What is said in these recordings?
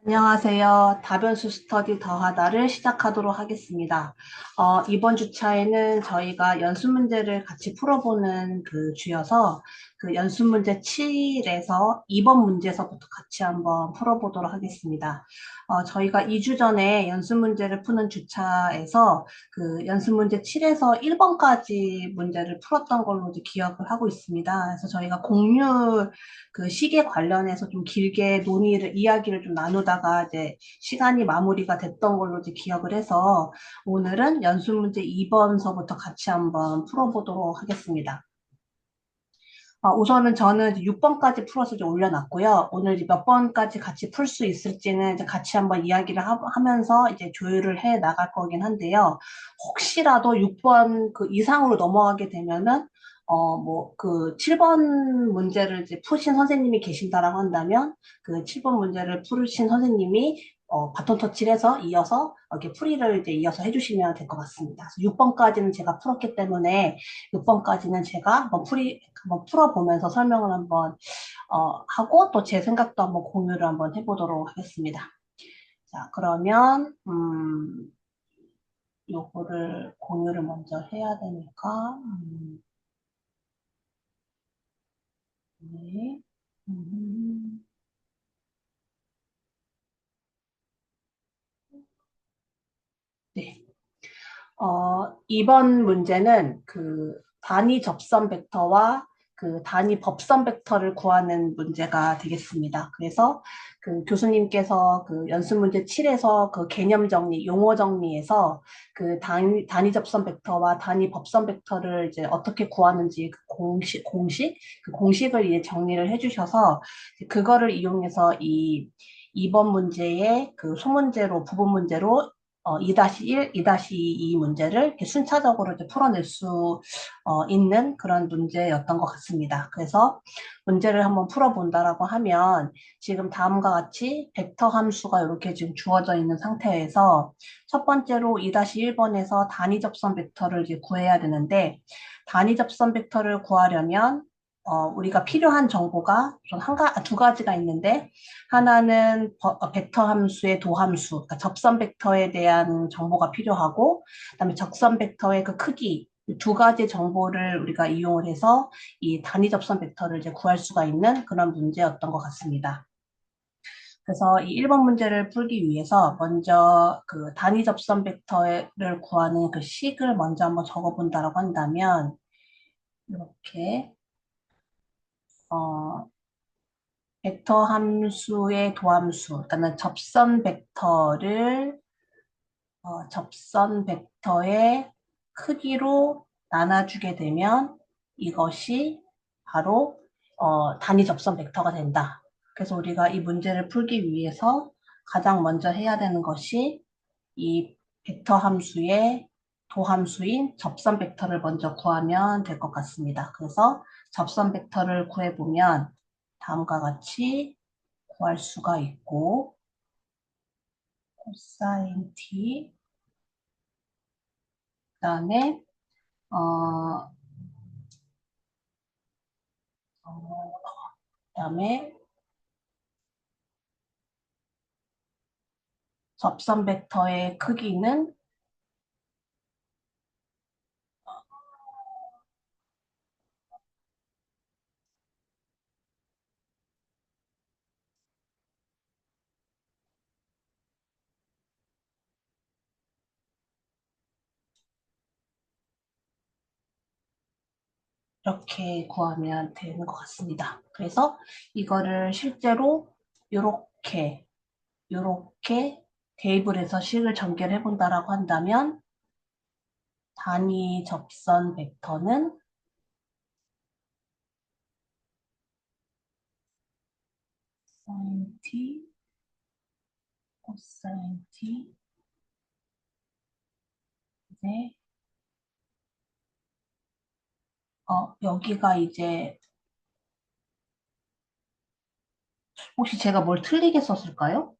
안녕하세요. 다변수 스터디 더하다를 시작하도록 하겠습니다. 이번 주차에는 저희가 연습 문제를 같이 풀어보는 그 주여서 그 연습 문제 7에서 2번 문제서부터 같이 한번 풀어보도록 하겠습니다. 저희가 2주 전에 연습 문제를 푸는 주차에서 그 연습 문제 7에서 1번까지 문제를 풀었던 걸로 이제 기억을 하고 있습니다. 그래서 저희가 공률 그 시계 관련해서 좀 길게 이야기를 좀 나누다가 이제 시간이 마무리가 됐던 걸로 이제 기억을 해서 오늘은 연습 문제 2번서부터 같이 한번 풀어보도록 하겠습니다. 우선은 저는 이제 6번까지 풀어서 이제 올려놨고요. 오늘 이제 몇 번까지 같이 풀 수 있을지는 이제 같이 한번 이야기를 하면서 이제 조율을 해 나갈 거긴 한데요. 혹시라도 6번 그 이상으로 넘어가게 되면은, 뭐, 그 7번 문제를 이제 푸신 선생님이 계신다라고 한다면, 그 7번 문제를 푸신 선생님이 바톤 터치를 해서 이어서 이렇게 풀이를 이제 이어서 해주시면 될 것 같습니다. 6번까지는 제가 풀었기 때문에 6번까지는 제가 한번 풀어보면서 설명을 한번 하고 또 제 생각도 한번 공유를 한번 해보도록 하겠습니다. 자, 그러면 요거를 공유를 먼저 해야 되니까 네. 음, 네. 이번 문제는 그 단위 접선 벡터와 그 단위 법선 벡터를 구하는 문제가 되겠습니다. 그래서 그 교수님께서 그 연습 문제 7에서 그 개념 정리, 용어 정리에서 그 단위 접선 벡터와 단위 법선 벡터를 이제 어떻게 구하는지 그 그 공식을 이제 정리를 해주셔서 그거를 이용해서 이번 문제의 그 소문제로, 부분 문제로 2-1, 2-2 문제를 이렇게 순차적으로 이제 풀어낼 수 있는 그런 문제였던 것 같습니다. 그래서 문제를 한번 풀어본다라고 하면 지금 다음과 같이 벡터 함수가 이렇게 지금 주어져 있는 상태에서 첫 번째로 2-1번에서 단위 접선 벡터를 이제 구해야 되는데 단위 접선 벡터를 구하려면 우리가 필요한 정보가 두 가지가 있는데 하나는 벡터 함수의 도함수, 그러니까 접선 벡터에 대한 정보가 필요하고, 그다음에 적선 벡터의 그 크기, 두 가지 정보를 우리가 이용을 해서 이 단위 접선 벡터를 이제 구할 수가 있는 그런 문제였던 것 같습니다. 그래서 이 1번 문제를 풀기 위해서 먼저 그 단위 접선 벡터를 구하는 그 식을 먼저 한번 적어본다라고 한다면, 이렇게, 어, 벡터 함수의 도함수, 그러니까 접선 벡터의 크기로 나눠주게 되면 이것이 바로 단위 접선 벡터가 된다. 그래서 우리가 이 문제를 풀기 위해서 가장 먼저 해야 되는 것이 이 벡터 함수의 도함수인 접선 벡터를 먼저 구하면 될 것 같습니다. 그래서 접선 벡터를 구해보면 다음과 같이 구할 수가 있고 코사인 t 그다음에 어, 그다음에 접선 벡터의 크기는 이렇게 구하면 되는 것 같습니다. 그래서 이거를 실제로 이렇게 테이블에서 식을 전개를 해본다라고 한다면 단위 접선 벡터는 sin t, 코사인 t, 이제 여기가 이제 혹시 제가 뭘 틀리게 썼을까요?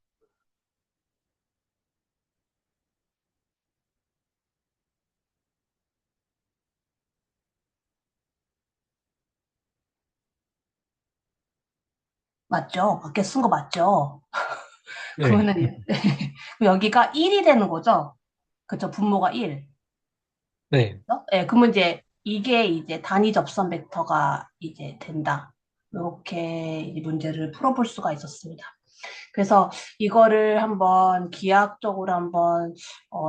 맞죠? 맞게 쓴 거 맞죠? 네. 그러면은 여기가 1이 되는 거죠? 그쵸, 분모가 1. 네. 네, 그러면 이제 이게 이제 단위 접선 벡터가 이제 된다. 이렇게 이 문제를 풀어볼 수가 있었습니다. 그래서 이거를 한번 기하학적으로 한번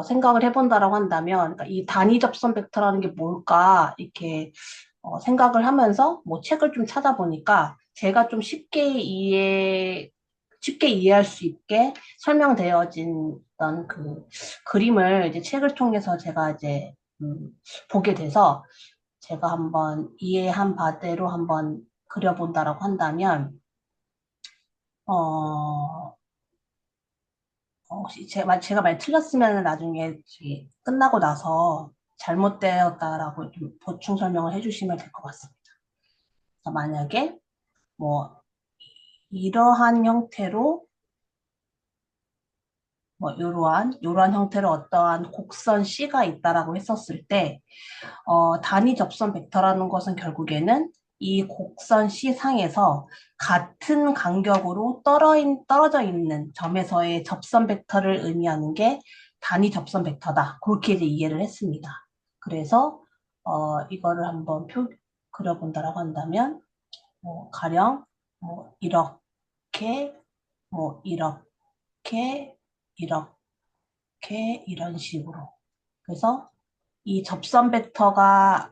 생각을 해본다라고 한다면, 그러니까 이 단위 접선 벡터라는 게 뭘까 이렇게 생각을 하면서 뭐 책을 좀 찾아보니까 제가 좀 쉽게 이해할 수 있게 설명되어진 어떤 그 그림을 이제 책을 통해서 제가 이제 보게 돼서 제가 한번 이해한 바대로 한번 그려본다라고 한다면, 어, 혹시 제가 말 틀렸으면 나중에 저기 끝나고 나서 잘못되었다라고 좀 보충 설명을 해주시면 될 것 같습니다. 그래서 만약에 뭐 이러한 형태로 뭐 이러한 형태로 어떠한 곡선 C가 있다라고 했었을 때 단위 접선 벡터라는 것은 결국에는 이 곡선 C 상에서 같은 간격으로 떨어져 있는 점에서의 접선 벡터를 의미하는 게 단위 접선 벡터다. 그렇게 이제 이해를 했습니다. 그래서 이거를 한번 그려본다라고 한다면 가령 이렇게 이렇게 이렇게 이런 식으로 그래서 이 접선 벡터가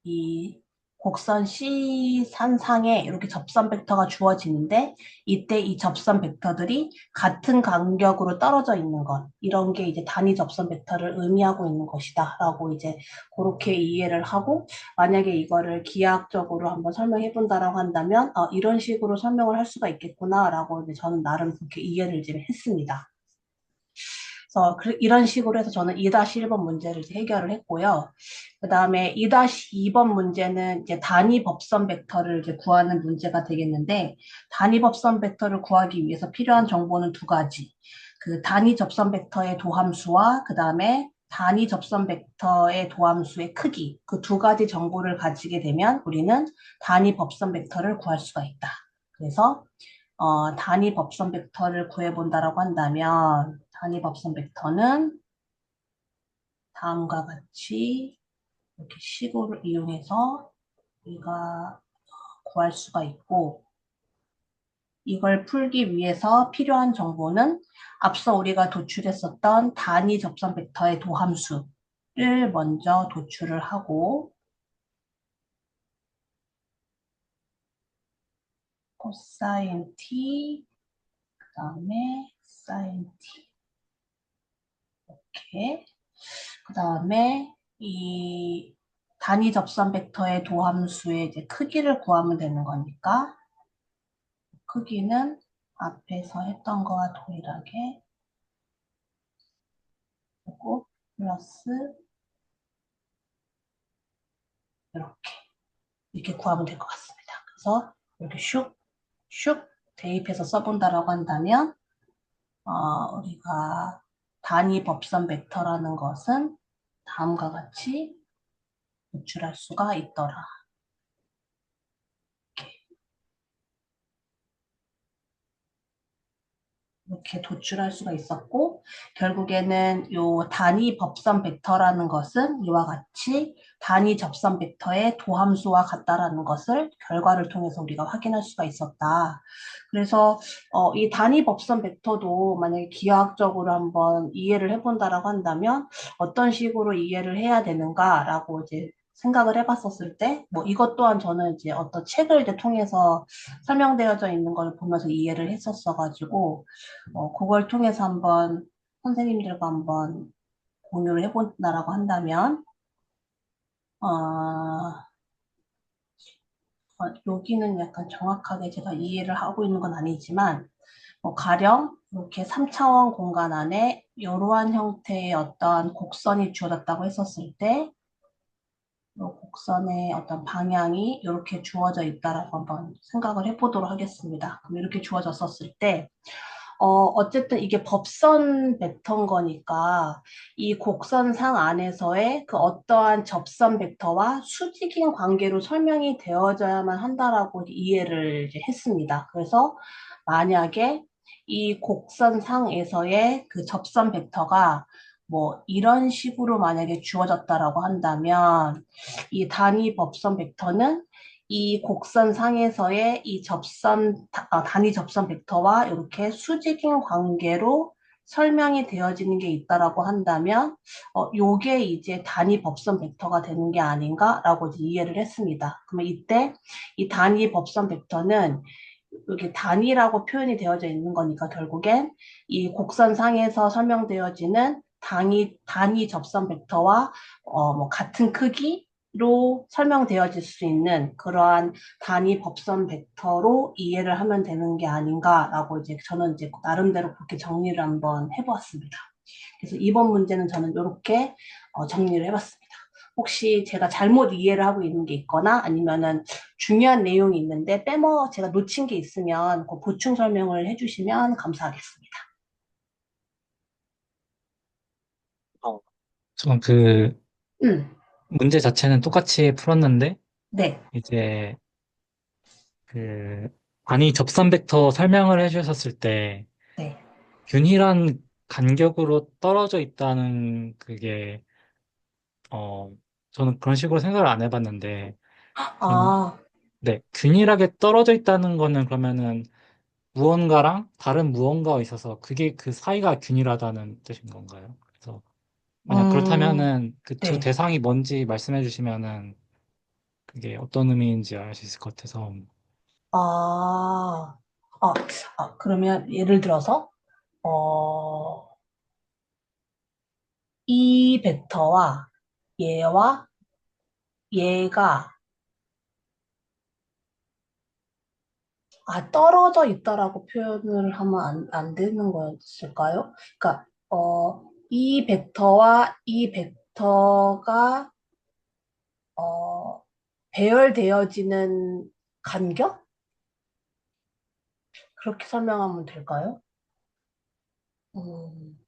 이 곡선 C 산상에 이렇게 접선 벡터가 주어지는데 이때 이 접선 벡터들이 같은 간격으로 떨어져 있는 것 이런 게 이제 단위 접선 벡터를 의미하고 있는 것이다 라고 이제 그렇게 이해를 하고 만약에 이거를 기하학적으로 한번 설명해 본다라고 한다면 이런 식으로 설명을 할 수가 있겠구나 라고 이제 저는 나름 그렇게 이해를 이제 했습니다. 그래서 이런 식으로 해서 저는 2-1번 문제를 이제 해결을 했고요. 그 다음에 2-2번 문제는 이제 단위 법선 벡터를 이제 구하는 문제가 되겠는데, 단위 법선 벡터를 구하기 위해서 필요한 정보는 두 가지. 그 단위 접선 벡터의 도함수와 그 다음에 단위 접선 벡터의 도함수의 크기, 그 두 가지 정보를 가지게 되면 우리는 단위 법선 벡터를 구할 수가 있다. 그래서 단위 법선 벡터를 구해본다라고 한다면 단위 법선 벡터는 다음과 같이 이렇게 식을 이용해서 우리가 구할 수가 있고 이걸 풀기 위해서 필요한 정보는 앞서 우리가 도출했었던 단위 접선 벡터의 도함수를 먼저 도출을 하고 코사인 t 그다음에 사인 t 이렇게 그 다음에 이 단위 접선 벡터의 도함수의 이제 크기를 구하면 되는 거니까 크기는 앞에서 했던 거와 동일하게 하고 플러스 이렇게 구하면 될 것 같습니다. 그래서 이렇게 슉슉 대입해서 써본다라고 한다면 우리가 단위 법선 벡터라는 것은 다음과 같이 도출할 수가 있더라. 이렇게 도출할 수가 있었고 결국에는 요 단위 법선 벡터라는 것은 이와 같이 단위 접선 벡터의 도함수와 같다라는 것을 결과를 통해서 우리가 확인할 수가 있었다. 그래서 이 단위 법선 벡터도 만약에 기하학적으로 한번 이해를 해본다라고 한다면 어떤 식으로 이해를 해야 되는가라고 이제 생각을 해봤었을 때, 뭐 이것 또한 저는 이제 어떤 책을 이제 통해서 설명되어져 있는 걸 보면서 이해를 했었어가지고, 그걸 통해서 한번 선생님들과 한번 공유를 해본다라고 한다면, 여기는 약간 정확하게 제가 이해를 하고 있는 건 아니지만, 가령 이렇게 3차원 공간 안에 이러한 형태의 어떤 곡선이 주어졌다고 했었을 때, 이 곡선의 어떤 방향이 이렇게 주어져 있다라고 한번 생각을 해보도록 하겠습니다. 그럼 이렇게 주어졌었을 때, 어쨌든 이게 법선 벡터인 거니까 이 곡선상 안에서의 그 어떠한 접선 벡터와 수직인 관계로 설명이 되어져야만 한다라고 이해를 이제 했습니다. 그래서 만약에 이 곡선상에서의 그 접선 벡터가 뭐 이런 식으로 만약에 주어졌다라고 한다면 이 단위 법선 벡터는 이 곡선상에서의 이 단위 접선 벡터와 이렇게 수직인 관계로 설명이 되어지는 게 있다라고 한다면 요게 이제 단위 법선 벡터가 되는 게 아닌가라고 이제 이해를 했습니다. 그러면 이때 이 단위 법선 벡터는 여기 단위라고 표현이 되어져 있는 거니까 결국엔 이 곡선상에서 설명되어지는 단위 접선 벡터와 뭐 같은 크기로 설명되어질 수 있는 그러한 단위 법선 벡터로 이해를 하면 되는 게 아닌가라고 이제 저는 이제 나름대로 그렇게 정리를 한번 해보았습니다. 그래서 이번 문제는 저는 이렇게 정리를 해봤습니다. 혹시 제가 잘못 이해를 하고 있는 게 있거나 아니면은 중요한 내용이 있는데 제가 놓친 게 있으면 그 보충 설명을 해주시면 감사하겠습니다. 어, 저는 그 음, 문제 자체는 똑같이 풀었는데, 네, 이제 그 단위 접선 벡터 설명을 해주셨을 때, 네. 균일한 간격으로 떨어져 있다는 그게, 어, 저는 그런 식으로 생각을 안 해봤는데, 그럼, 아, 네, 균일하게 떨어져 있다는 거는 그러면은 무언가랑 다른 무언가가 있어서 그게 그 사이가 균일하다는 뜻인 건가요? 그래서 만약 음, 그렇다면은 그 두 네. 대상이 뭔지 말씀해 주시면은 그게 어떤 의미인지 알 수 있을 것 같아서. 아, 아, 그러면 예를 들어서 어, 이 벡터와 얘와 얘가 떨어져 있다라고 표현을 하면 안 되는 거였을까요? 그러니까, 이 벡터와 이 벡터가, 어, 배열되어지는 간격? 그렇게 설명하면 될까요? 음,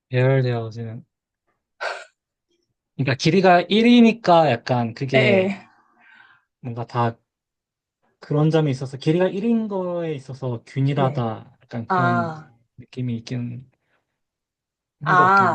배열되어지는, 그러니까 길이가 1이니까 약간 예, 그게 예. 뭔가 다 그런 점이 있어서 길이가 1인 거에 있어서 네. 균일하다, 약간 그런 아, 느낌이 있긴 한 것 같긴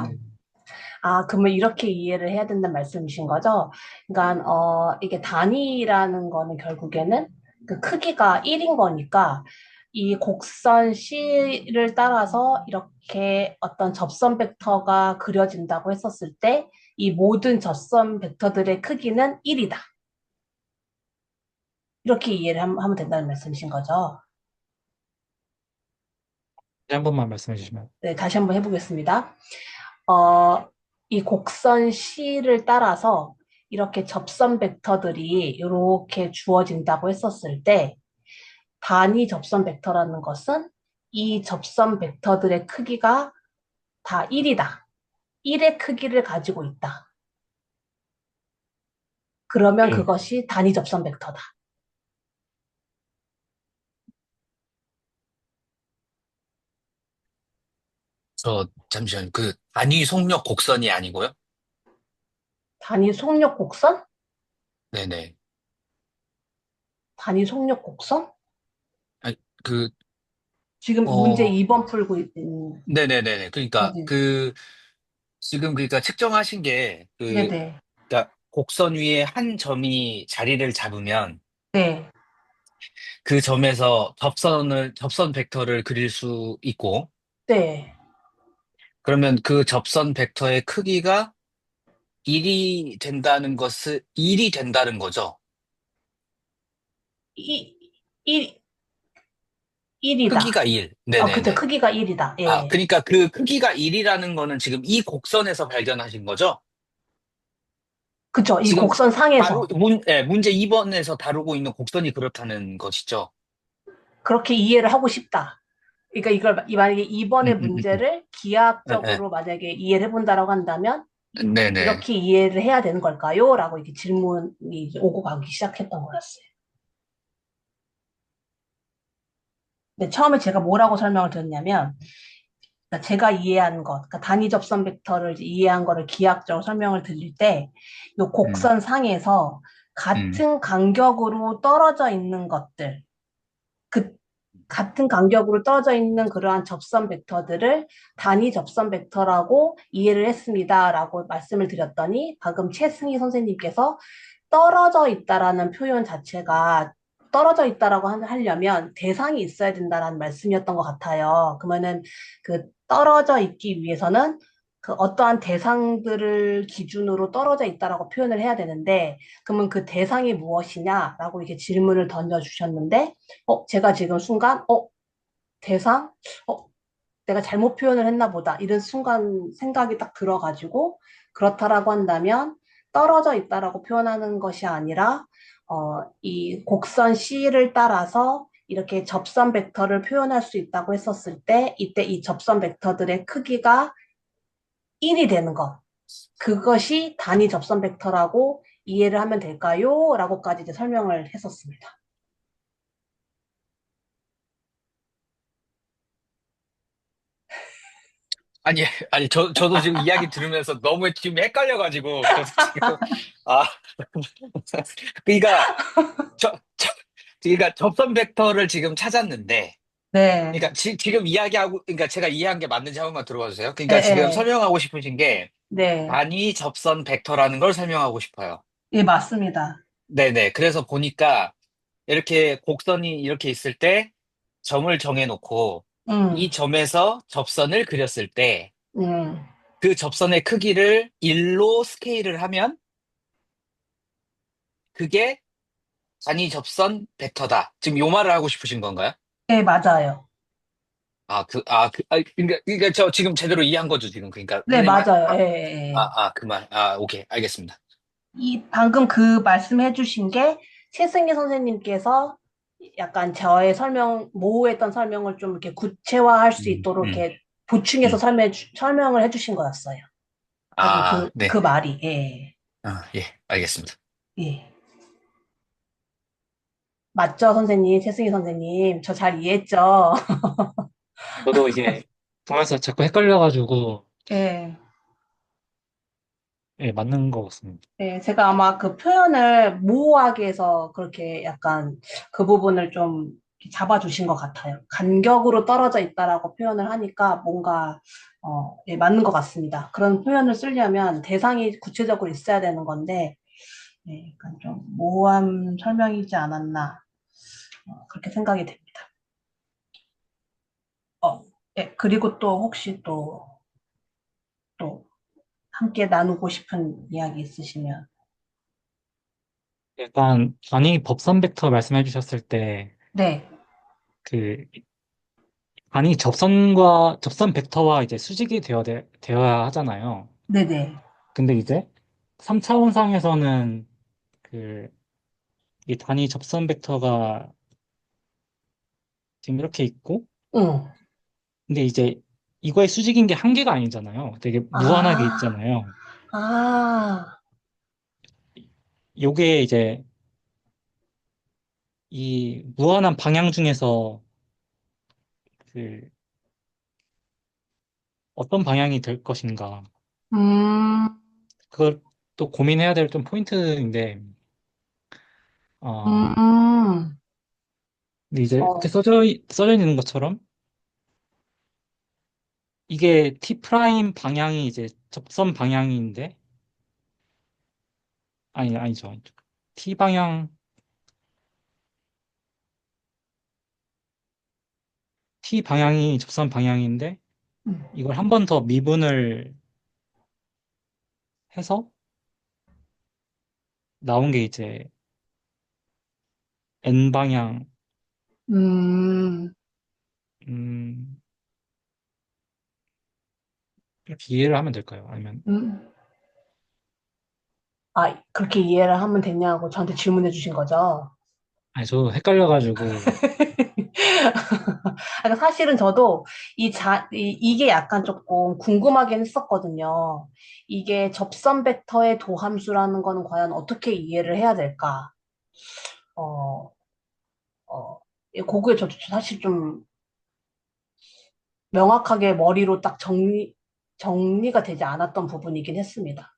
아, 해요. 그러면 이렇게 이해를 해야 된다는 말씀이신 거죠? 그러니까, 이게 단위라는 거는 결국에는 그 크기가 1인 거니까 이 곡선 C를 따라서 이렇게 어떤 접선 벡터가 그려진다고 했었을 때 이 모든 접선 벡터들의 크기는 1이다. 이렇게 이해를 하면 된다는 말씀이신 거죠? 다시 한 번만 말씀해 주시면. 네, 다시 한번 해보겠습니다. 어, 이 곡선 C를 따라서 이렇게 접선 벡터들이 이렇게 주어진다고 했었을 때 단위 접선 벡터라는 것은 이 접선 벡터들의 크기가 다 1이다. 1의 크기를 가지고 있다. 그러면 네. 그것이 단위 접선 벡터다. 잠시만, 그, 단위 속력 곡선이 아니고요? 단위 속력 곡선? 네네. 단위 속력 곡선? 아니, 그, 지금 문제 어, 2번 풀고 있는 네네네네. 그러니까, 거지. 지금 그러니까 측정하신 게, 네네. 그러니까 곡선 위에 한 점이 자리를 잡으면 네. 그 점에서 접선 벡터를 그릴 수 있고, 네. 그러면 그 접선 벡터의 크기가 1이 된다는 거죠. 이, 이, 1이다. 크기가 1. 그쵸. 네네네. 크기가 1이다. 예. 그러니까 그 크기가 1이라는 거는 지금 이 곡선에서 발견하신 거죠? 그쵸. 이 지금 곡선 상에서. 문제 2번에서 다루고 있는 곡선이 그렇다는 것이죠. 그렇게 이해를 하고 싶다. 그러니까 만약에 음, 이번의 음, 음, 음. 문제를 네, 기하학적으로 만약에 이해를 해본다라고 한다면 네네. 이렇게 이해를 해야 되는 걸까요? 라고 이렇게 질문이 이제 오고 가기 시작했던 거였어요. 근데 처음에 제가 뭐라고 설명을 드렸냐면 그러니까 제가 이해한 것, 그러니까 단위 접선 벡터를 이제 이해한 거를 기하학적으로 설명을 드릴 때, 이 음, 곡선 상에서 음, 같은 간격으로 떨어져 있는 것들, 그 같은 간격으로 떨어져 있는 그러한 접선 벡터들을 단위 접선 벡터라고 이해를 했습니다라고 말씀을 드렸더니 방금 최승희 선생님께서 떨어져 있다라는 표현 자체가 떨어져 있다라고 하려면 대상이 있어야 된다라는 말씀이었던 것 같아요. 그러면은 그 떨어져 있기 위해서는 그 어떠한 대상들을 기준으로 떨어져 있다라고 표현을 해야 되는데, 그러면 그 대상이 무엇이냐라고 이렇게 질문을 던져주셨는데, 제가 지금 순간, 대상? 어, 내가 잘못 표현을 했나 보다. 이런 순간 생각이 딱 들어가지고, 그렇다라고 한다면, 떨어져 있다라고 표현하는 것이 아니라, 이 곡선 C를 따라서 이렇게 접선 벡터를 표현할 수 있다고 했었을 때, 이때 이 접선 벡터들의 크기가 1이 되는 것. 그것이 단위 접선 벡터라고 이해를 하면 될까요? 라고까지 이제 설명을 했었습니다. 아니, 아니, 저도 지금 이야기 들으면서 너무 지금 헷갈려가지고, 저도 지금, 아, 그러니까, 그러니까 접선 벡터를 지금 찾았는데, 네. 그러니까 지금 이야기하고, 그러니까 제가 이해한 게 맞는지 한 번만 들어봐 주세요. 예, 그러니까 지금 예. 설명하고 싶으신 게, 네. 단위 접선 벡터라는 걸 설명하고 싶어요. 예, 맞습니다. 네네. 그래서 보니까, 이렇게 곡선이 이렇게 있을 때, 점을 정해놓고, 이 음, 점에서 접선을 그렸을 때, 음. 그 접선의 크기를 1로 스케일을 하면, 그게 단위 접선 벡터다. 지금 요 말을 하고 싶으신 건가요? 예, 맞아요. 그러니까 저 지금 제대로 이해한 거죠, 지금. 그러니까 네, 선생님, 맞아요. 예, 예, 예. 그 말. 오케이. 알겠습니다. 방금 그 말씀해 주신 게 최승희 선생님께서 약간 저의 모호했던 설명을 좀 이렇게 구체화할 수 음, 있도록 음, 이렇게 보충해서 음. 설명을 해 주신 거였어요. 방금 그 네. 말이. 예, 예, 알겠습니다. 예. 맞죠, 선생님? 최승희 선생님. 저 잘 이해했죠? 저도 이게 보면서 자꾸 헷갈려가지고, 예. 예, 맞는 것 같습니다. 네, 제가 아마 그 표현을 모호하게 해서 그렇게 약간 그 부분을 좀 잡아주신 것 같아요. 간격으로 떨어져 있다라고 표현을 하니까 뭔가, 예, 맞는 것 같습니다. 그런 표현을 쓰려면 대상이 구체적으로 있어야 되는 건데, 예, 약간 좀 모호한 설명이지 않았나, 그렇게 생각이 됩니다. 예, 그리고 또 혹시 또 함께 나누고 싶은 이야기 있으시면, 약간 단위 법선 벡터 말씀해 주셨을 때, 네, 그 단위 접선 벡터와 이제 수직이 되어야 하잖아요. 네네, 근데 이제 3차원상에서는 그 이 단위 접선 벡터가 지금 이렇게 있고, 응, 근데 이제 이거의 수직인 게 한 개가 아니잖아요. 되게 무한하게 아, 있잖아요. 아, 요게 이제 이 무한한 방향 중에서 그 어떤 방향이 될 것인가. 음, 그걸 또 고민해야 될 좀 포인트인데, 어, 음, 근데 이제 이렇게 어, 써져 있는 것처럼 이게 T 프라임 방향이 이제 접선 방향인데, 아니죠. T 방향, T 방향이 접선 방향인데, 음, 이걸 한 번 더 미분을 해서 나온 게 이제 N 방향, 음, 음, 이렇게 이해를 하면 될까요? 아니면, 음. 그렇게 이해를 하면 되냐고 저한테 질문해 주신 거죠? 아니, 저 헷갈려가지고, 그러니까 사실은 저도 이게 약간 조금 궁금하긴 했었거든요. 이게 접선 벡터의 도함수라는 거는 과연 어떻게 이해를 해야 될까? 어, 그거에 저도 사실 좀 명확하게 머리로 딱 정리가 되지 않았던 부분이긴 했습니다.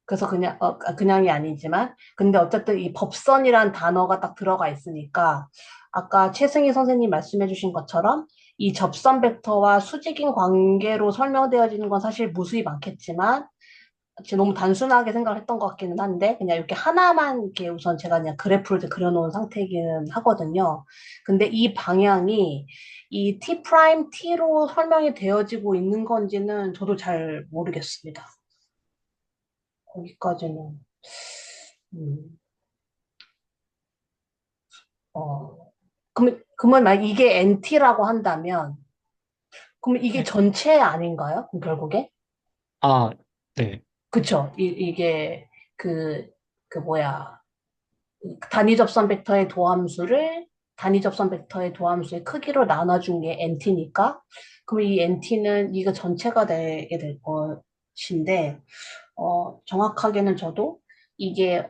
그래서 그냥이 아니지만, 근데 어쨌든 이 법선이란 단어가 딱 들어가 있으니까, 아까 최승희 선생님 말씀해 주신 것처럼, 이 접선 벡터와 수직인 관계로 설명되어지는 건 사실 무수히 많겠지만, 지금 너무 단순하게 생각을 했던 것 같기는 한데, 그냥 이렇게 하나만 이렇게 우선 제가 그냥 그래프를 이렇게 그려놓은 상태이기는 하거든요. 근데 이 방향이 이 t 프라임 t로 설명이 되어지고 있는 건지는 저도 잘 모르겠습니다. 거기까지는. 음, 그러면 만약 이게 NT라고 한다면, 그럼 이게 네. 전체 아닌가요? 그럼 결국에? 아, 네. 그쵸. 이게, 그, 그 뭐야. 단위 접선 벡터의 도함수를 단위 접선 벡터의 도함수의 크기로 나눠준 게 NT니까, 그럼 이 NT는 이거 전체가 되게 될 것인데, 정확하게는 저도 이게,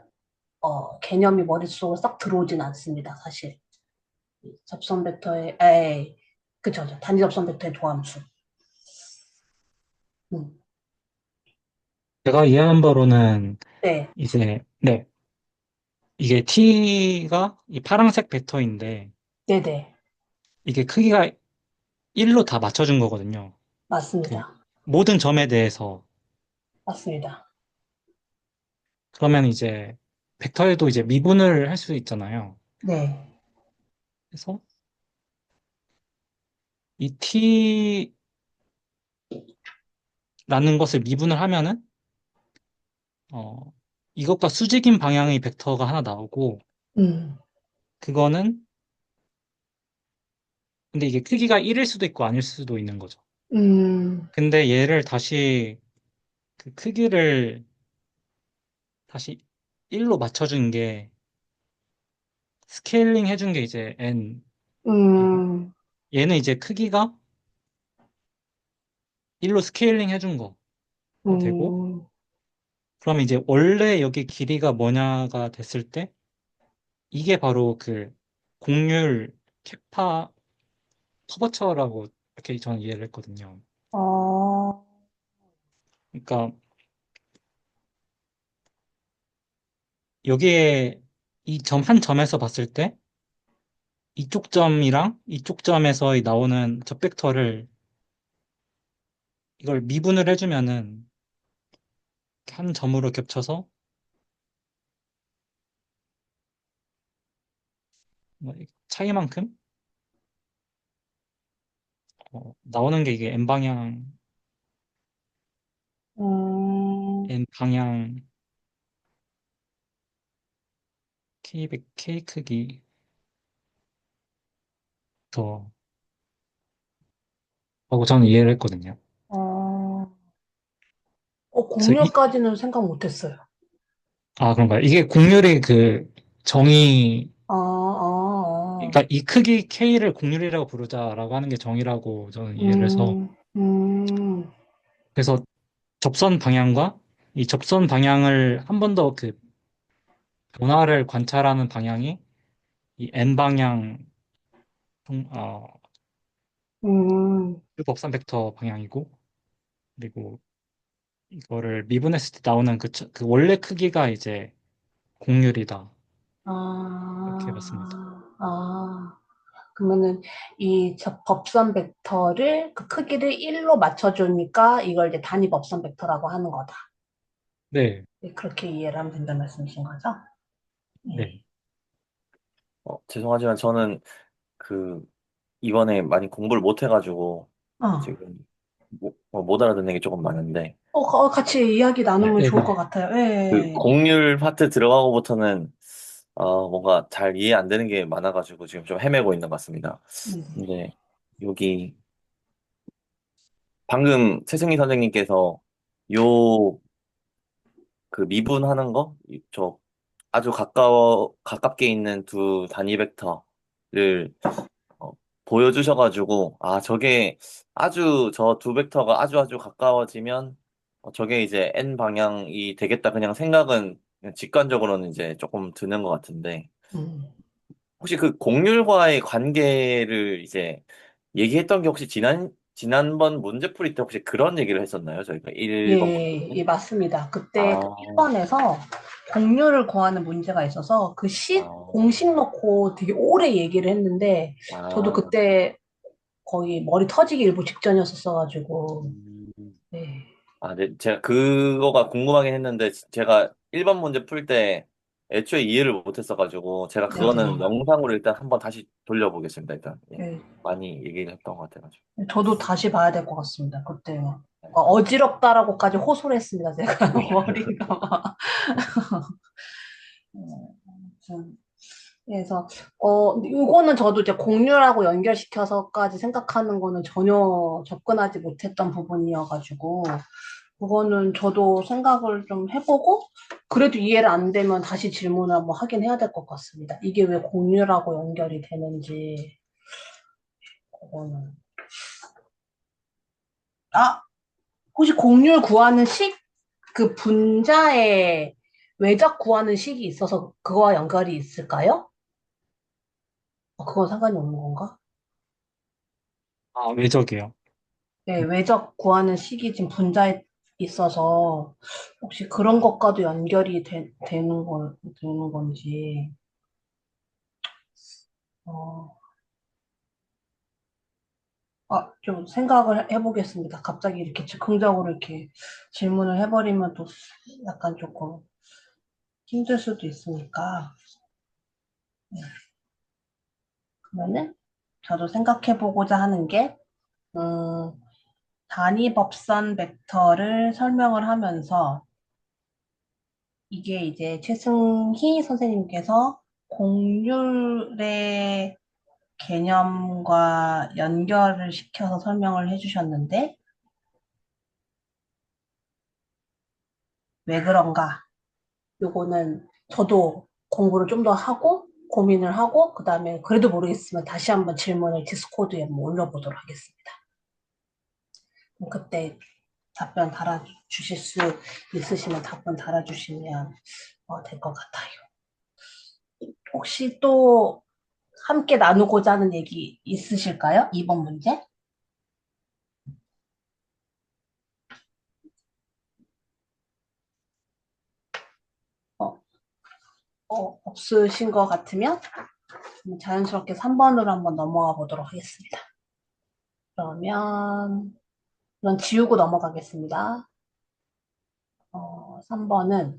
개념이 머릿속으로 싹 들어오진 않습니다, 사실. 접선 벡터의, 그쵸, 단위 접선 벡터의 도함수. 음, 제가 이해한 바로는 네, 이제, 네. 이게 T가 이 파란색 벡터인데, 네네, 이게 크기가 1로 다 맞춰준 거거든요. 그 맞습니다. 모든 점에 대해서. 맞습니다. 그러면 이제 벡터에도 이제 미분을 할 수 있잖아요. 네, 그래서 이 T라는 것을 미분을 하면은, 어, 이것과 수직인 방향의 벡터가 하나 나오고, 음, 그거는, 근데 이게 크기가 1일 수도 있고 아닐 수도 있는 거죠. 음, 근데 얘를 다시, 그 크기를 다시 1로 맞춰준 게, 스케일링 해준 게 이제 n이고, 음, 얘는 이제 크기가 1로 스케일링 해준 거가 되고, 음, 그럼 이제 원래 여기 길이가 뭐냐가 됐을 때, 이게 바로 그 곡률 캐파 커버처라고 이렇게 저는 이해를 했거든요. 어, 그러니까 여기에 이 점 한 점에서 봤을 때 이쪽 점이랑 이쪽 점에서 나오는 저 벡터를 이걸 미분을 해주면은 한 점으로 겹쳐서 뭐 차이만큼 나오는 게 이게 음, n 방향 k 크기 더 하고 저는 이해를 했거든요. 어, 그래서 곡률까지는 생각 못했어요. 그런가요? 이게 곡률의 그 정의, 그러니까 이 크기 K를 곡률이라고 부르자라고 하는 게 정의라고 저는 이해를 해서, 음, 음, 그래서 접선 방향과 이 접선 방향을 한 번 더 그 변화를 관찰하는 방향이 이 N 방향, 어, 음, 법산 벡터 방향이고, 그리고 이거를 미분했을 때 나오는 그 원래 크기가 이제 곡률이다. 이렇게 봤습니다. 아, 그러면은 법선 벡터를 그 크기를 1로 맞춰주니까 이걸 이제 단위 법선 벡터라고 하는 거다. 네, 네, 그렇게 이해를 하면 된다는 말씀이신 거죠? 네. 네. 죄송하지만 저는 그 이번에 많이 공부를 못 해가지고 어, 지금 못 알아듣는 게 조금 많은데 같이 이야기 나누면 네, 좋을 것 네. 같아요. 그 예. 곡률 파트 들어가고부터는 뭔가 잘 이해 안 되는 게 많아가지고 지금 좀 헤매고 있는 것 같습니다. 음, 근데 여기 방금 최승희 선생님께서 요 그 미분하는 거, 저 아주 가깝게 있는 두 단위 벡터를 어, 보여주셔가지고, 저게 저 두 벡터가 아주 가까워지면, 저게 이제 n 방향이 되겠다. 그냥 생각은 그냥 직관적으로는 이제 조금 드는 것 같은데, 음. 혹시 그 곡률과의 관계를 이제 얘기했던 게 혹시 지난번 문제풀이 때 혹시 그런 얘기를 했었나요? 저희가 1번 예, 문제 때? 예, 맞습니다. 그때 그 아, 1번에서 공률을 구하는 문제가 있어서 그 공식 아, 놓고 되게 오래 얘기를 했는데 저도 아, 그때 거의 머리 터지기 일보 직전이었었어가지고 음. 네. 아, 네, 제가 그거가 궁금하긴 했는데, 제가 1번 문제 풀 때 애초에 이해를 못했어가지고, 제가 네, 그거는 영상으로 일단 한번 다시 돌려보겠습니다, 일단. 예. 네. 많이 얘기를 했던 것 같아가지고. 저도 다시 봐야 될 것 같습니다. 그때 막 어지럽다라고까지 호소를 했습니다. 제가 머리가 막. 아무튼 그래서 이거는 저도 이제 공유라고 연결시켜서까지 생각하는 거는 전혀 접근하지 못했던 부분이어가지고 그거는 저도 생각을 좀 해보고 그래도 이해를 안 되면 다시 질문을 한번 하긴 해야 될 것 같습니다. 이게 왜 공유라고 연결이 되는지 그거는 아 혹시 공률 구하는 그 분자의 외적 구하는 식이 있어서 그거와 연결이 있을까요? 그건 상관이 없는 건가? 아, 외적이에요. 네, 외적 구하는 식이 지금 분자에 있어서 혹시 그런 것과도 연결이 되는 건지 어, 좀 생각을 해보겠습니다. 갑자기 이렇게 즉흥적으로 이렇게 질문을 해버리면 또 약간 조금 힘들 수도 있으니까 그러면은 저도 생각해보고자 하는 게 음, 단위법선 벡터를 설명을 하면서 이게 이제 최승희 선생님께서 공률의 개념과 연결을 시켜서 설명을 해주셨는데 왜 그런가? 요거는 저도 공부를 좀 더 하고 고민을 하고 그 다음에 그래도 모르겠으면 다시 한번 질문을 디스코드에 한번 올려보도록 하겠습니다. 그럼 그때 답변 달아주실 수 있으시면 답변 달아주시면 될 것 같아요. 혹시 또 함께 나누고자 하는 얘기 있으실까요? 2번 문제? 어, 없으신 것 같으면 자연스럽게 3번으로 한번 넘어가 보도록 하겠습니다. 그러면 이건 지우고 넘어가겠습니다. 3번은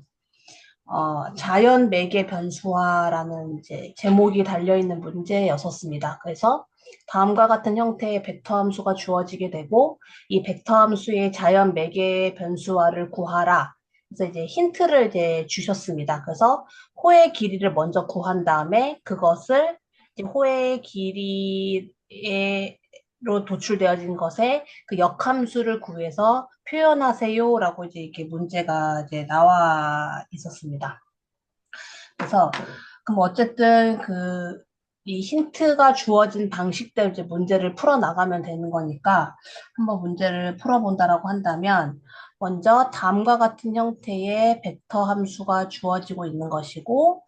자연 매개 변수화라는 이제 제목이 달려있는 문제였었습니다. 그래서 다음과 같은 형태의 벡터 함수가 주어지게 되고 이 벡터 함수의 자연 매개 변수화를 구하라. 그래서 이제 힌트를 이제 주셨습니다. 그래서 호의 길이를 먼저 구한 다음에 그것을 이제 호의 길이로 도출되어진 것에 그 역함수를 구해서 표현하세요라고 이제 이렇게 문제가 이제 나와 있었습니다. 그래서 그럼 어쨌든 이 힌트가 주어진 방식대로 이제 문제를 풀어 나가면 되는 거니까 한번 문제를 풀어본다라고 한다면 먼저 다음과 같은 형태의 벡터 함수가 주어지고 있는 것이고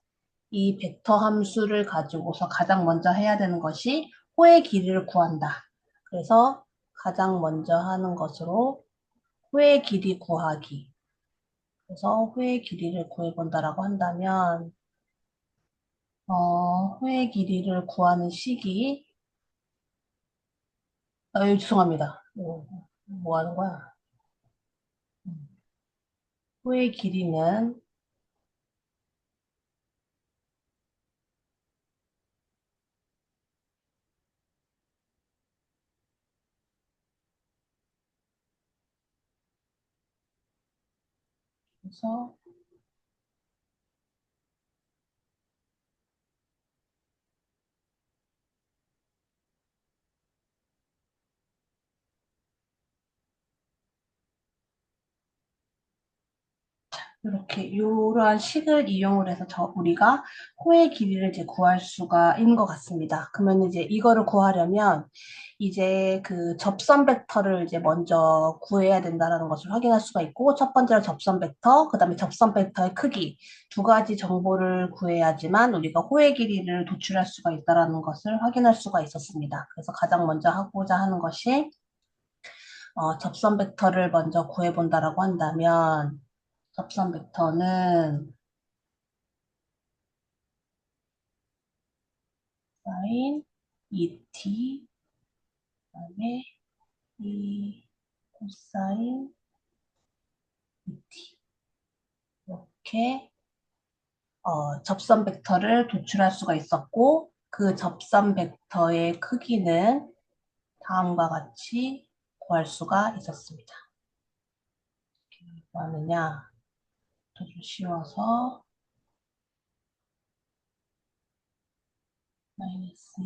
이 벡터 함수를 가지고서 가장 먼저 해야 되는 것이 호의 길이를 구한다. 그래서 가장 먼저 하는 것으로 호의 길이 구하기. 그래서 호의 길이를 구해본다라고 한다면, 호의 길이를 구하는 식이, 죄송합니다. 뭐 하는 거야? 음, 호의 길이는, 그래서, 이렇게, 이러한 식을 이용을 해서 우리가 호의 길이를 이제 구할 수가 있는 것 같습니다. 그러면 이제 이거를 구하려면, 이제 그 접선 벡터를 이제 먼저 구해야 된다는 것을 확인할 수가 있고, 첫 번째로 접선 벡터, 그 다음에 접선 벡터의 크기, 두 가지 정보를 구해야지만 우리가 호의 길이를 도출할 수가 있다는 것을 확인할 수가 있었습니다. 그래서 가장 먼저 하고자 하는 것이 접선 벡터를 먼저 구해본다라고 한다면 접선 벡터는 사인 ET 그다음에 이 코사인 ET 이렇게 접선 벡터를 도출할 수가 있었고 그 접선 벡터의 크기는 다음과 같이 구할 수가 있었습니다. 뭐 하느냐? 좀 쉬워서 마이너스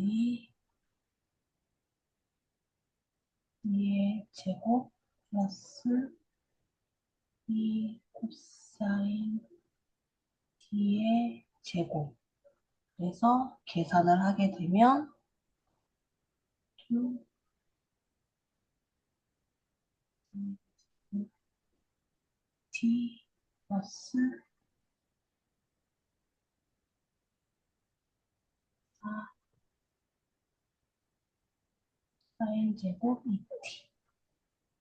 2의 제곱 플러스 2 코사인 D의 제곱 그래서 계산을 하게 되면 2 T 플러스 4 사인 제곱 2T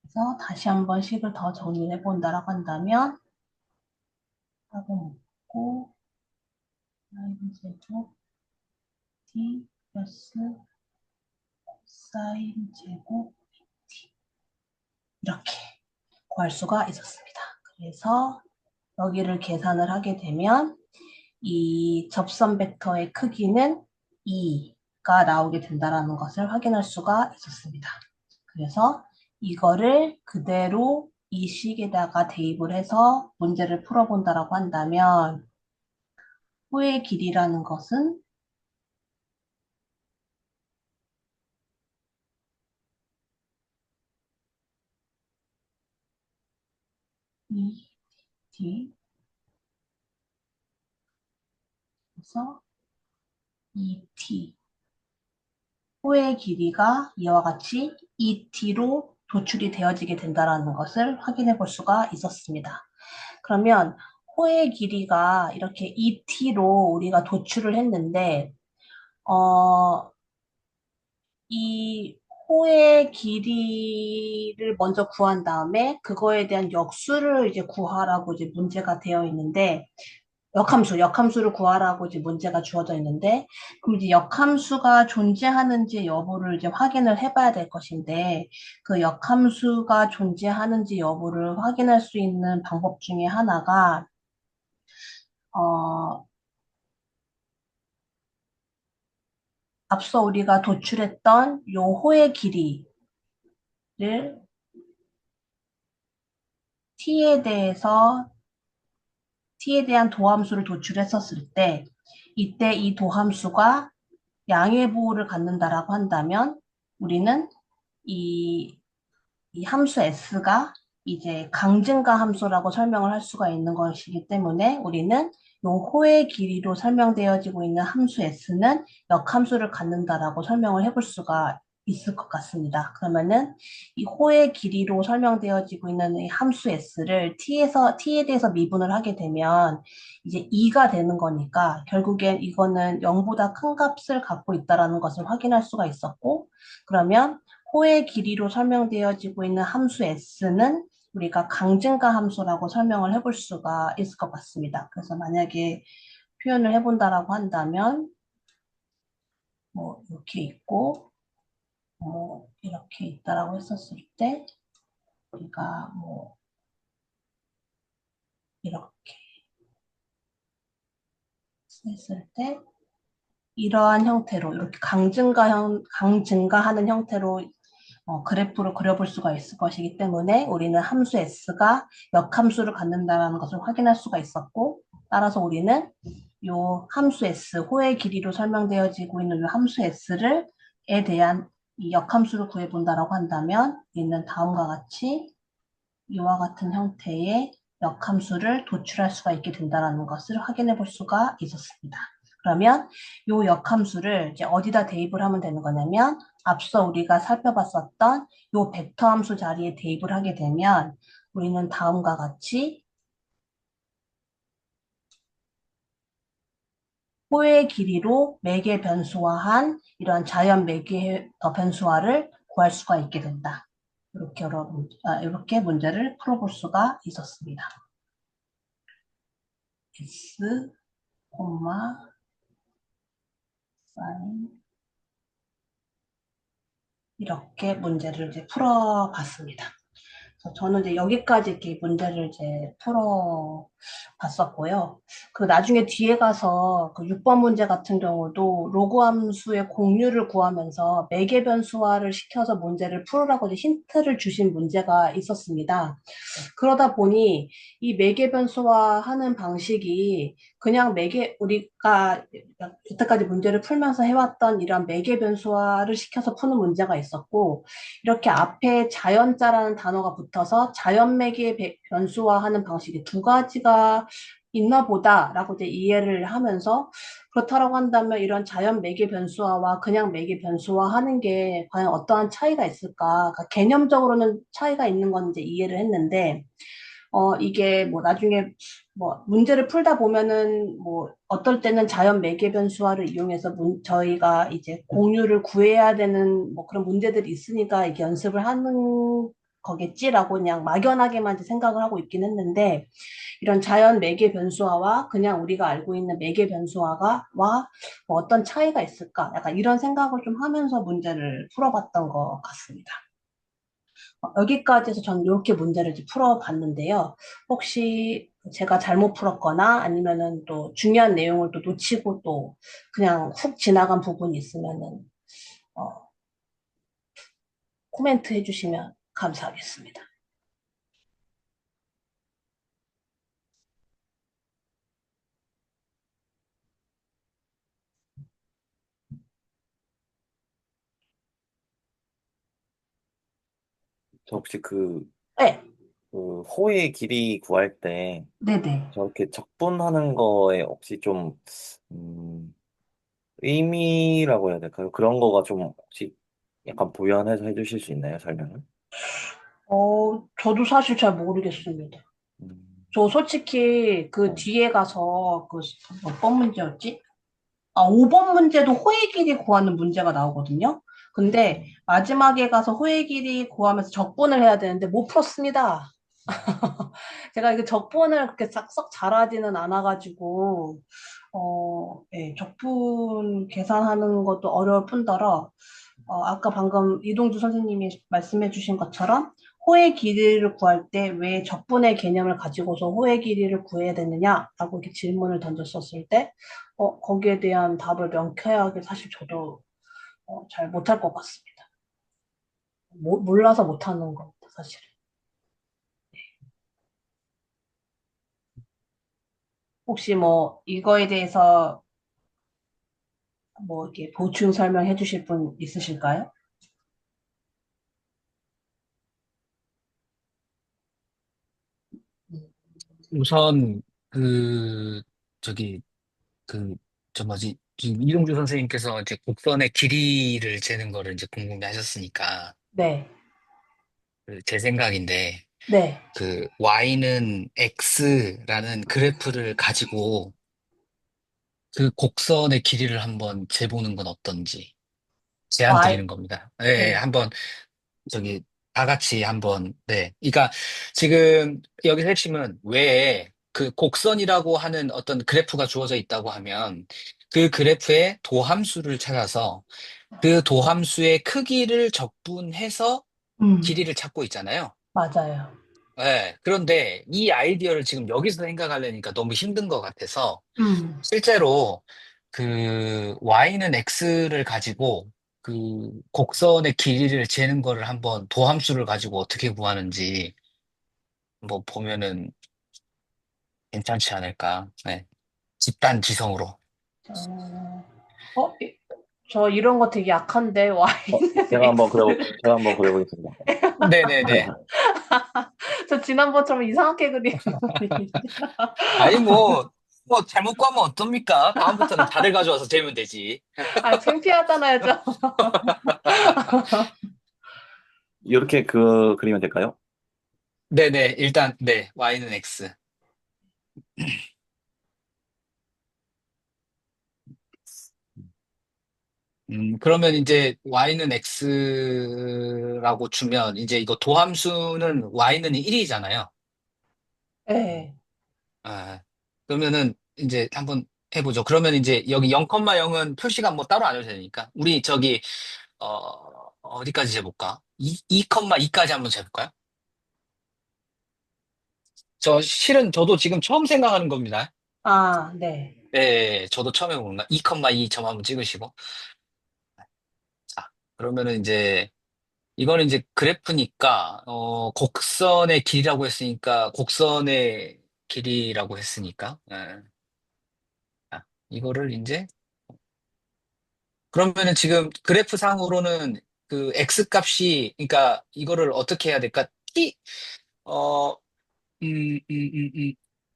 그래서 다시 한번 식을 더 정리해 본다라고 한다면 하고 묶고 사인 제곱 T 플러스 사인 제곱 T 이렇게 구할 수가 있었습니다. 그래서 여기를 계산을 하게 되면 이 접선 벡터의 크기는 2가 나오게 된다는 것을 확인할 수가 있었습니다. 그래서 이거를 그대로 이 식에다가 대입을 해서 문제를 풀어본다라고 한다면 호의 길이라는 것은 2t 그래서 2t 호의 길이가 이와 같이 2t로 도출이 되어지게 된다는 것을 확인해 볼 수가 있었습니다. 그러면 호의 길이가 이렇게 2t로 우리가 도출을 했는데 이 호의 길이를 먼저 구한 다음에 그거에 대한 역수를 이제 구하라고 이제 문제가 되어 있는데 역함수를 구하라고 이제 문제가 주어져 있는데, 그럼 이제 역함수가 존재하는지 여부를 이제 확인을 해봐야 될 것인데, 그 역함수가 존재하는지 여부를 확인할 수 있는 방법 중에 하나가, 어, 앞서 우리가 도출했던 요 호의 길이를 t에 대한 도함수를 도출했었을 때, 이때 이 도함수가 양의 부호를 갖는다라고 한다면 우리는 이 함수 s가 이제 강증가 함수라고 설명을 할 수가 있는 것이기 때문에 우리는 이 호의 길이로 설명되어지고 있는 함수 s는 역함수를 갖는다라고 설명을 해볼 수가 있을 것 같습니다. 그러면은 이 호의 길이로 설명되어지고 있는 이 함수 s를 t에 대해서 미분을 하게 되면 이제 2가 되는 거니까 결국엔 이거는 0보다 큰 값을 갖고 있다라는 것을 확인할 수가 있었고 그러면 호의 길이로 설명되어지고 있는 함수 s는 우리가 강증가 함수라고 설명을 해볼 수가 있을 것 같습니다. 그래서 만약에 표현을 해본다라고 한다면 뭐 이렇게 있고 뭐 이렇게 있다라고 했었을 때 우리가 뭐 이렇게 했을 때 이러한 형태로 이렇게 강증가하는 형태로 그래프를 그려볼 수가 있을 것이기 때문에 우리는 함수 s가 역함수를 갖는다는 것을 확인할 수가 있었고 따라서 우리는 이 함수 s, 호의 길이로 설명되어지고 있는 이 함수 s에 대한 이 역함수를 구해본다라고 한다면 우리는 다음과 같이 이와 같은 형태의 역함수를 도출할 수가 있게 된다는 것을 확인해 볼 수가 있었습니다. 그러면 이 역함수를 이제 어디다 대입을 하면 되는 거냐면 앞서 우리가 살펴봤었던 이 벡터 함수 자리에 대입을 하게 되면 우리는 다음과 같이 호의 길이로 매개 변수화한 이러한 자연 매개 변수화를 구할 수가 있게 된다. 이렇게 문제를 풀어볼 수가 있었습니다. S, 사인 이렇게 문제를 이제 풀어봤습니다. 그래서 저는 이제 여기까지 이렇게 문제를 이제 풀어 봤었고요. 그 나중에 뒤에 가서 그 6번 문제 같은 경우도 로그 함수의 공유를 구하면서 매개 변수화를 시켜서 문제를 풀으라고 이제 힌트를 주신 문제가 있었습니다. 그러다 보니 이 매개 변수화 하는 방식이 그냥 우리가 여태까지 문제를 풀면서 해왔던 이런 매개 변수화를 시켜서 푸는 문제가 있었고, 이렇게 앞에 자연자라는 단어가 붙어서 자연 매개 변수화 하는 방식이 두 가지가 있나 보다라고 이제 이해를 하면서 그렇다라고 한다면 이런 자연 매개 변수화와 그냥 매개 변수화 하는 게 과연 어떠한 차이가 있을까? 그러니까 개념적으로는 차이가 있는 건 이제 이해를 했는데, 이게 뭐 나중에 뭐 문제를 풀다 보면은 뭐 어떨 때는 자연 매개 변수화를 이용해서 저희가 이제 공유를 구해야 되는 뭐 그런 문제들이 있으니까 이게 연습을 하는 거겠지라고 그냥 막연하게만 이제 생각을 하고 있긴 했는데, 이런 자연 매개 변수화와 그냥 우리가 알고 있는 매개 변수화가 뭐 어떤 차이가 있을까? 약간 이런 생각을 좀 하면서 문제를 풀어봤던 것 같습니다. 여기까지 해서 저는 이렇게 문제를 이제 풀어봤는데요. 혹시 제가 잘못 풀었거나 아니면은 또 중요한 내용을 또 놓치고 또 그냥 훅 지나간 부분이 있으면은 어, 코멘트 해주시면 감사하겠습니다. 저 혹시 네, 호의 길이 구할 때 네네. 저렇게 적분하는 거에 혹시 좀, 음, 의미라고 해야 될까요? 그런 거가 좀 혹시 약간 부연해서 해주실 수 있나요? 설명을? 저도 사실 잘 모르겠습니다. 음, 저 솔직히 그 네. 뒤에 가서 그 몇 번 문제였지? 5번 문제도 호의 길이 구하는 문제가 나오거든요. 근데 음, 마지막에 가서 호의 길이 구하면서 적분을 해야 되는데 못 풀었습니다. 제가 이게 적분을 그렇게 싹싹 잘하지는 않아가지고, 예, 적분 계산하는 것도 어려울 뿐더러, 아까 방금 이동주 선생님이 말씀해 주신 것처럼 호의 길이를 구할 때 왜 적분의 개념을 가지고서 호의 길이를 구해야 되느냐라고 이렇게 질문을 던졌었을 때, 거기에 대한 답을 명쾌하게 사실 저도 잘 못할 것 같습니다. 몰라서 못하는 겁니다, 사실. 혹시 뭐 이거에 대해서 뭐 이렇게 보충 설명해 주실 분 있으실까요? 음. 우선 그 저기 그 저 뭐지 지금 이동주 선생님께서 이제 곡선의 길이를 재는 거를 이제 궁금해 하셨으니까 네, 제 생각인데 네. 그 y는 x라는 그래프를 가지고 그 곡선의 길이를 한번 재보는 건 어떤지 제안 Y, 드리는 겁니다. 네, 네. 한번 저기 다 같이 한번 네. 그러니까 지금 여기서 핵심은 왜 그 곡선이라고 하는 어떤 그래프가 주어져 있다고 하면 그 그래프의 도함수를 찾아서 그 도함수의 크기를 적분해서 음, 길이를 찾고 있잖아요. 맞아요. 네, 그런데 이 아이디어를 지금 여기서 생각하려니까 너무 힘든 것 같아서 음, 실제로 그 y는 x를 가지고 그 곡선의 길이를 재는 거를 한번 도함수를 가지고 어떻게 구하는지 뭐 보면은 괜찮지 않을까. 네. 집단 지성으로. 어, 저 이런 거 되게 약한데, Y는 X. 제가 한번 그려보겠습니다. 네네네. 저 지난번처럼 이상하게 그리는 거 아니에요? 아니 뭐 잘못 구하면 어떻습니까? 다음부터는 다들 가져와서 재면 되지. 창피하잖아요, 저. 이렇게 그리면 될까요? 네네. 일단 네. y는 x. 그러면 이제 y는 x라고 주면 이제 이거 도함수는 y는 1이잖아요. 네. 아, 그러면은 이제 한번 해보죠. 그러면 이제 여기 0,0은 표시가 뭐 따로 안 해도 되니까 우리 저기 어, 어디까지 재볼까? 2,2까지 한번 재볼까요? 저 실은 저도 지금 처음 생각하는 겁니다. 아, 네. 네, 저도 처음 해보는 거. 2,2 점 한번 찍으시고. 자, 그러면은 이제 이거는 이제 그래프니까 곡선의 길이라고 했으니까 곡선의 길이라고 했으니까 이거를 이제 그러면은 지금 그래프 상으로는 그 x 값이 그러니까 이거를 어떻게 해야 될까? t 어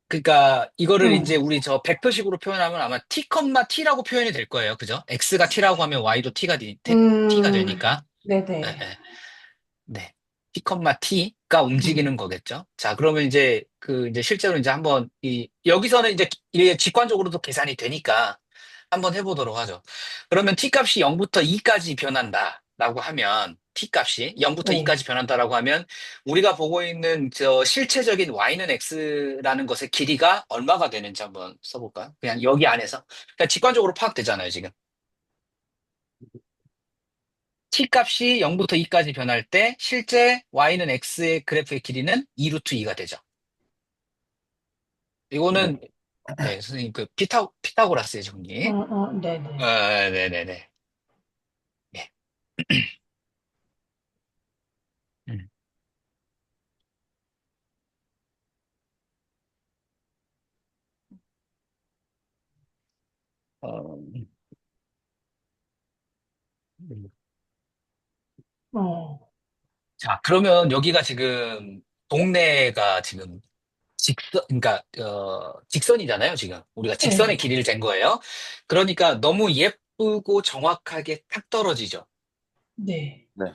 그러니까 이거를 이제 음, 우리 저 백표식으로 표현하면 아마 t, t라고 표현이 될 거예요. 그죠? x가 t라고 하면 y도 t가 음, 되니까. 예, 네네. 예. 네. T, T가 음, 움직이는 거겠죠. 자, 그러면 이제 이제 실제로 이제 한번 여기서는 이제 이게 직관적으로도 계산이 되니까 한번 해보도록 하죠. 그러면 T 값이 0부터 2까지 변한다라고 하면 T 값이 0부터 네. 2까지 변한다라고 하면 우리가 보고 있는 저 실체적인 Y는 X라는 것의 길이가 얼마가 되는지 한번 써볼까요? 그냥 여기 안에서. 그러니까 직관적으로 파악되잖아요, 지금. t 값이 0부터 2까지 변할 때 실제 y는 x의 그래프의 길이는 2 루트 2가 되죠. 네. 이거는 네, 선생님 그 피타고라스의 정리. 네네. 네네네. 예. 음. 어, 음. 어, 자, 그러면 여기가 지금 동네가 지금 그러니까 직선이잖아요, 지금. 우리가 직선의 네. 길이를 잰 거예요. 그러니까 너무 예쁘고 정확하게 딱 떨어지죠. 네. 네.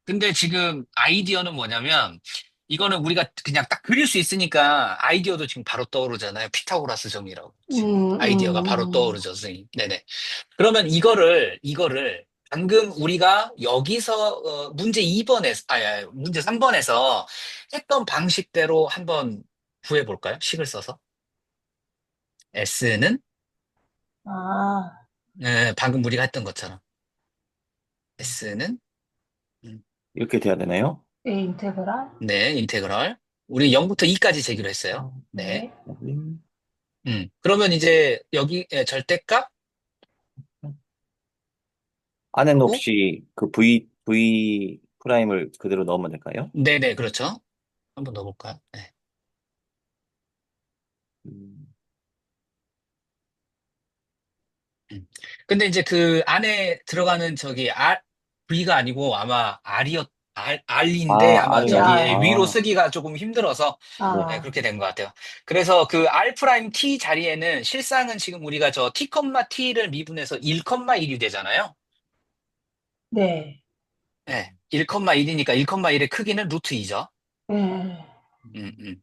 근데 지금 아이디어는 뭐냐면 이거는 우리가 그냥 딱 그릴 수 있으니까 아이디어도 지금 바로 떠오르잖아요. 피타고라스 정리라고. 지금 아이디어가 바로 떠오르죠, 선생님. 네네. 그러면 이거를 방금 우리가 여기서 문제 2번에서 문제 3번에서 했던 방식대로 한번 구해 볼까요? 식을 써서. S는 아, 방금 우리가 했던 것처럼 S는 이렇게 돼야 되나요? A 인테그랄? 네, 인테그럴. 우리 0부터 2까지 제기로 했어요. 네. 네. 그러면 이제 여기 절대값 안에는 하고 혹시 그 V 프라임을 그대로 넣으면 될까요? 네네 그렇죠. 한번 넣어볼까요? 네. 음, 음. 근데 이제 그 안에 들어가는 저기 V가 아니고 아마 R인데 아마 예, R이요? 저기 R. 위로 쓰기가 조금 힘들어서 네. 네, 아, 그렇게 된 것 같아요. 그래서 그 R 프라임 T 자리에는 실상은 지금 우리가 저 T, T를 미분해서 1,1이 되잖아요. 네. 네. 1,1이니까 1,1의 크기는 루트 2죠. 네. 음, 음.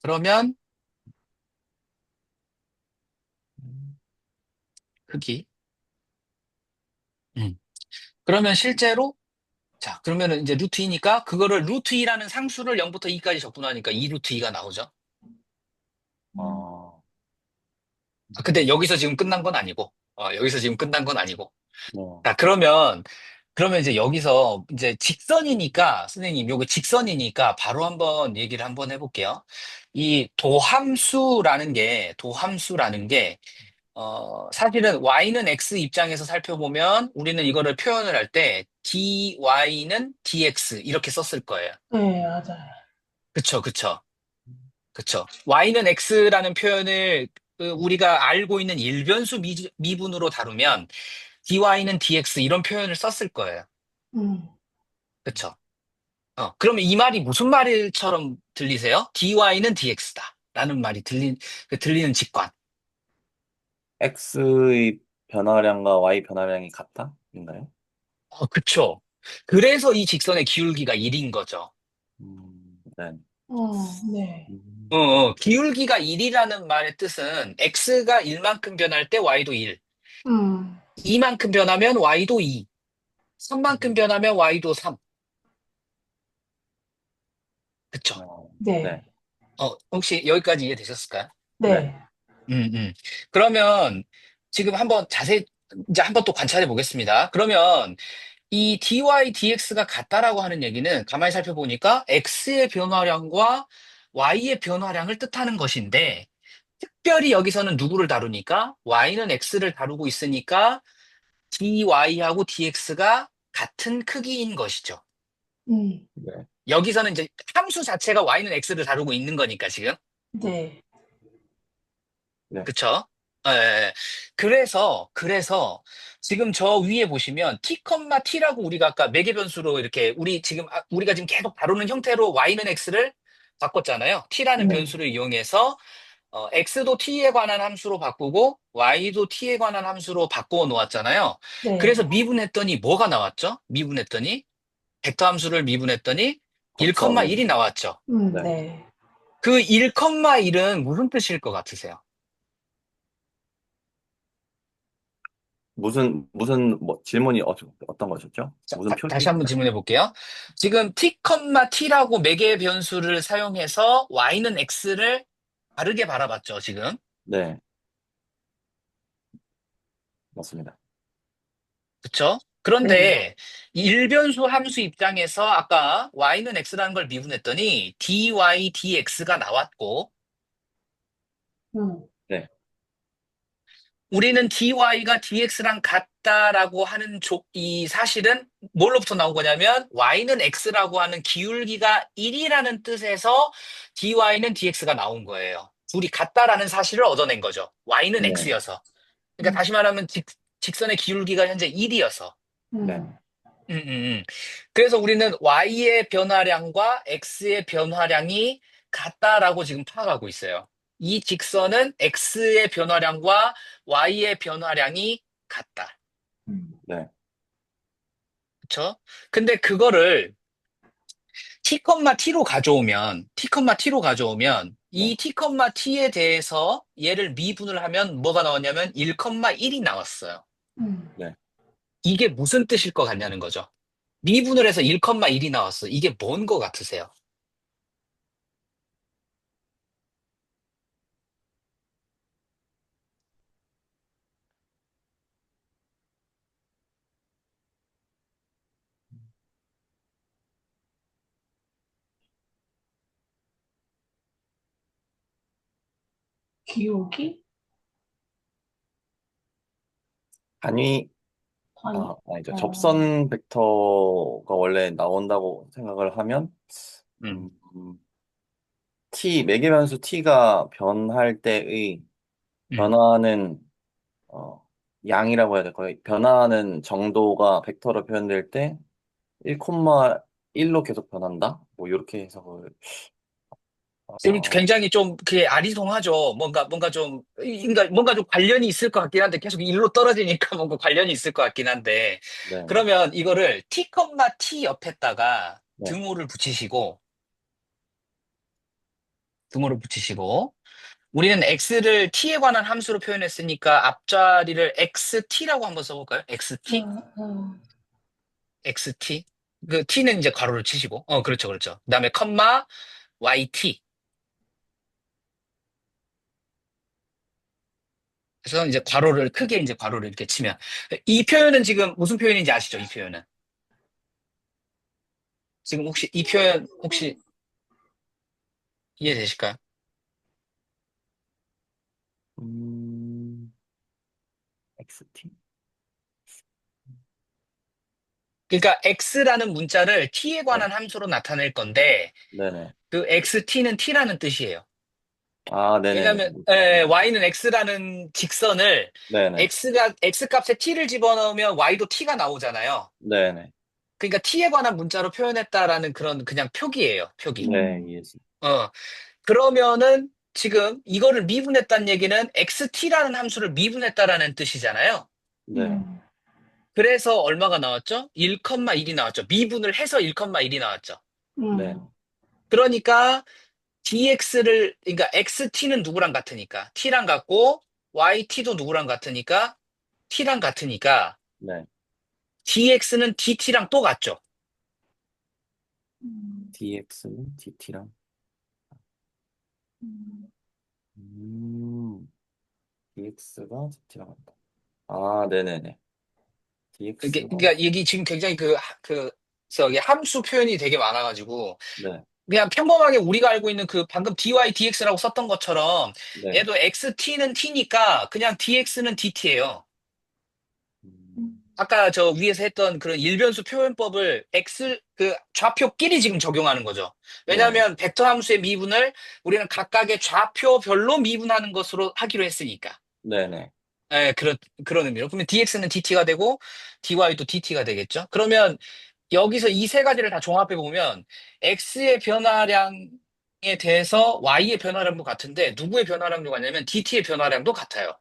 그러면 크기. 음. 그러면 실제로 자, 그러면은 이제 루트 2니까 그거를 루트 2라는 상수를 0부터 2까지 적분하니까 2 루트 2가 나오죠. 어, 근데 여기서 지금 끝난 건 아니고, 여기서 지금 끝난 건 아니고. 네. 자, 그러면 이제 여기서 이제 직선이니까, 선생님, 요거 직선이니까 바로 한번 얘기를 한번 해볼게요. 이 도함수라는 게, 사실은 y는 x 입장에서 살펴보면 우리는 이거를 표현을 할 때 dy는 dx 이렇게 썼을 거예요. 네, 맞아요. 그쵸, 그쵸. 그쵸. y는 x라는 표현을 우리가 알고 있는 일변수 미분으로 다루면 dy는 dx 이런 표현을 썼을 거예요. 음, 그쵸. 그러면 이 말이 무슨 말처럼 들리세요? dy는 dx다. 라는 말이 들리는 직관. X의 변화량과 Y 변화량이 같다? 인가요? 그쵸. 그래서 이 직선의 기울기가 1인 거죠. 네. 네. 기울기가 1이라는 말의 뜻은 x가 1만큼 변할 때 y도 1. 음, 2만큼 변하면 y도 2, 3만큼 변하면 y도 3. 그쵸? 네, 네, 혹시 여기까지 이해되셨을까요? 네, 네, 음, 음. 그러면 지금 한번 자세히 이제 한번 또 관찰해 보겠습니다. 그러면 이 dy, dx가 같다라고 하는 얘기는 가만히 살펴보니까 x의 변화량과 y의 변화량을 뜻하는 것인데, 특별히 여기서는 누구를 다루니까 y는 x를 다루고 있으니까 dy하고 dx가 같은 크기인 것이죠. 네, 여기서는 이제 함수 자체가 y는 x를 다루고 있는 거니까 지금. 네, 네, 그쵸? 예, 예. 예. 그래서 지금 저 위에 보시면 t, t라고 우리가 아까 매개 변수로 이렇게 우리가 지금 계속 다루는 형태로 y는 x를 바꿨잖아요. t라는 네, 변수를 이용해서 x도 t에 관한 함수로 바꾸고 y도 t에 관한 함수로 바꾸어 놓았잖아요. 그래서 네, 미분했더니 뭐가 나왔죠? 미분했더니 벡터 함수를 미분했더니 1,1이 곱셈, 나왔죠. 네. 네. 그 1,1은 무슨 뜻일 것 같으세요? 뭐, 질문이 어떤 거셨죠? 자, 무슨 다시 표시? 한번 질문해 볼게요. 지금 t, t라고 매개 변수를 사용해서 y는 x를 다르게 바라봤죠, 지금. 네, 맞습니다. 그쵸? 네. 그런데 이 일변수 함수 입장에서 아까 y는 x라는 걸 미분했더니 dy, dx가 나왔고, 음, 네, 우리는 dy가 dx랑 같다라고 하는 이 사실은 뭘로부터 나온 거냐면 y는 x라고 하는 기울기가 1이라는 뜻에서 dy는 dx가 나온 거예요. 둘이 같다라는 사실을 얻어낸 거죠. y는 네, x여서. 그러니까 음, 다시 말하면 직선의 기울기가 현재 1이어서. 네, 음, 그래서 우리는 y의 변화량과 x의 변화량이 같다라고 지금 파악하고 있어요. 이 직선은 x의 변화량과 y의 변화량이 같다. 네, 그쵸? 근데 그거를 t로 가져오면 네, 이 t에 대해서 얘를 미분을 하면 뭐가 나왔냐면 1,1이 나왔어요. 음. 네. 이게 무슨 뜻일 것 같냐는 거죠. 미분을 해서 1,1이 나왔어. 이게 뭔 것 같으세요? 기울기? 단위, 아니, 아니죠. 어, 접선 벡터가 원래 나온다고 생각을 하면, 음, 음, 매개변수 t가 변할 때의 음. 변화는, 어, 양이라고 해야 될까요? 변화하는 정도가 벡터로 표현될 때 1,1로 계속 변한다? 뭐, 이렇게 해석을, 지금 어, 굉장히 좀 그게 아리송하죠. 뭔가 좀 관련이 있을 것 같긴 한데 계속 일로 떨어지니까 뭔가 관련이 있을 것 같긴 한데 네, 네, 그러면 이거를 t, 옆에다가 네, 등호를 붙이시고 우리는 x를 t에 관한 함수로 표현했으니까 앞자리를 xt라고 한번 써볼까요? xt? 음, xt? 그 t는 이제 괄호를 치시고 그렇죠, 그렇죠. 그다음에 컴마 yt. 그래서 이제 크게 이제 괄호를 이렇게 치면 이 표현은 지금 무슨 표현인지 아시죠? 이 표현은 지금 혹시 이 표현 혹시 이해되실까요? 음, xt? 그러니까 x라는 문자를 t에 네, 관한 함수로 나타낼 건데 네네. 그 xt는 t라는 뜻이에요. 아, 네네네. 왜냐하면 y는 x라는 직선을 네네. x 값에 t를 집어넣으면 y도 t가 나오잖아요. 네네. 그러니까 t에 관한 문자로 표현했다라는 그런 그냥 표기예요. 표기. 네, 음, 이해했습니다. 어, 그러면은 지금 이거를 미분했다는 얘기는 xt라는 함수를 미분했다라는 뜻이잖아요. 네, 음, 그래서 얼마가 나왔죠? 1,1이 나왔죠. 미분을 해서 1,1이 나왔죠. 네, 음, 그러니까 그러니까 xt는 누구랑 같으니까 t랑 같고 yt도 누구랑 같으니까 t랑 같으니까 네. dx는 dt랑 또 같죠. dx는 dt랑. dx가 dt랑 같다. 아, 네네네. dx가, 그러니까 이게 지금 굉장히 저기 함수 표현이 되게 많아가지고 네, 그냥 평범하게 우리가 알고 있는 그 방금 dy dx라고 썼던 것처럼 네. 얘도 xt는 t니까 그냥 dx는 dt예요. 아까 저 위에서 했던 그런 일변수 표현법을 그 좌표끼리 지금 적용하는 거죠. 네네. 왜냐하면 벡터 함수의 미분을 우리는 각각의 좌표별로 미분하는 것으로 하기로 했으니까. 네네. 예, 그런 의미로. 그러면 dx는 dt가 되고 dy도 dt가 되겠죠. 그러면 여기서 이 세 가지를 다 종합해 보면 x의 변화량에 대해서 y의 변화량도 같은데 누구의 변화량도 같냐면 dt의 변화량도 같아요.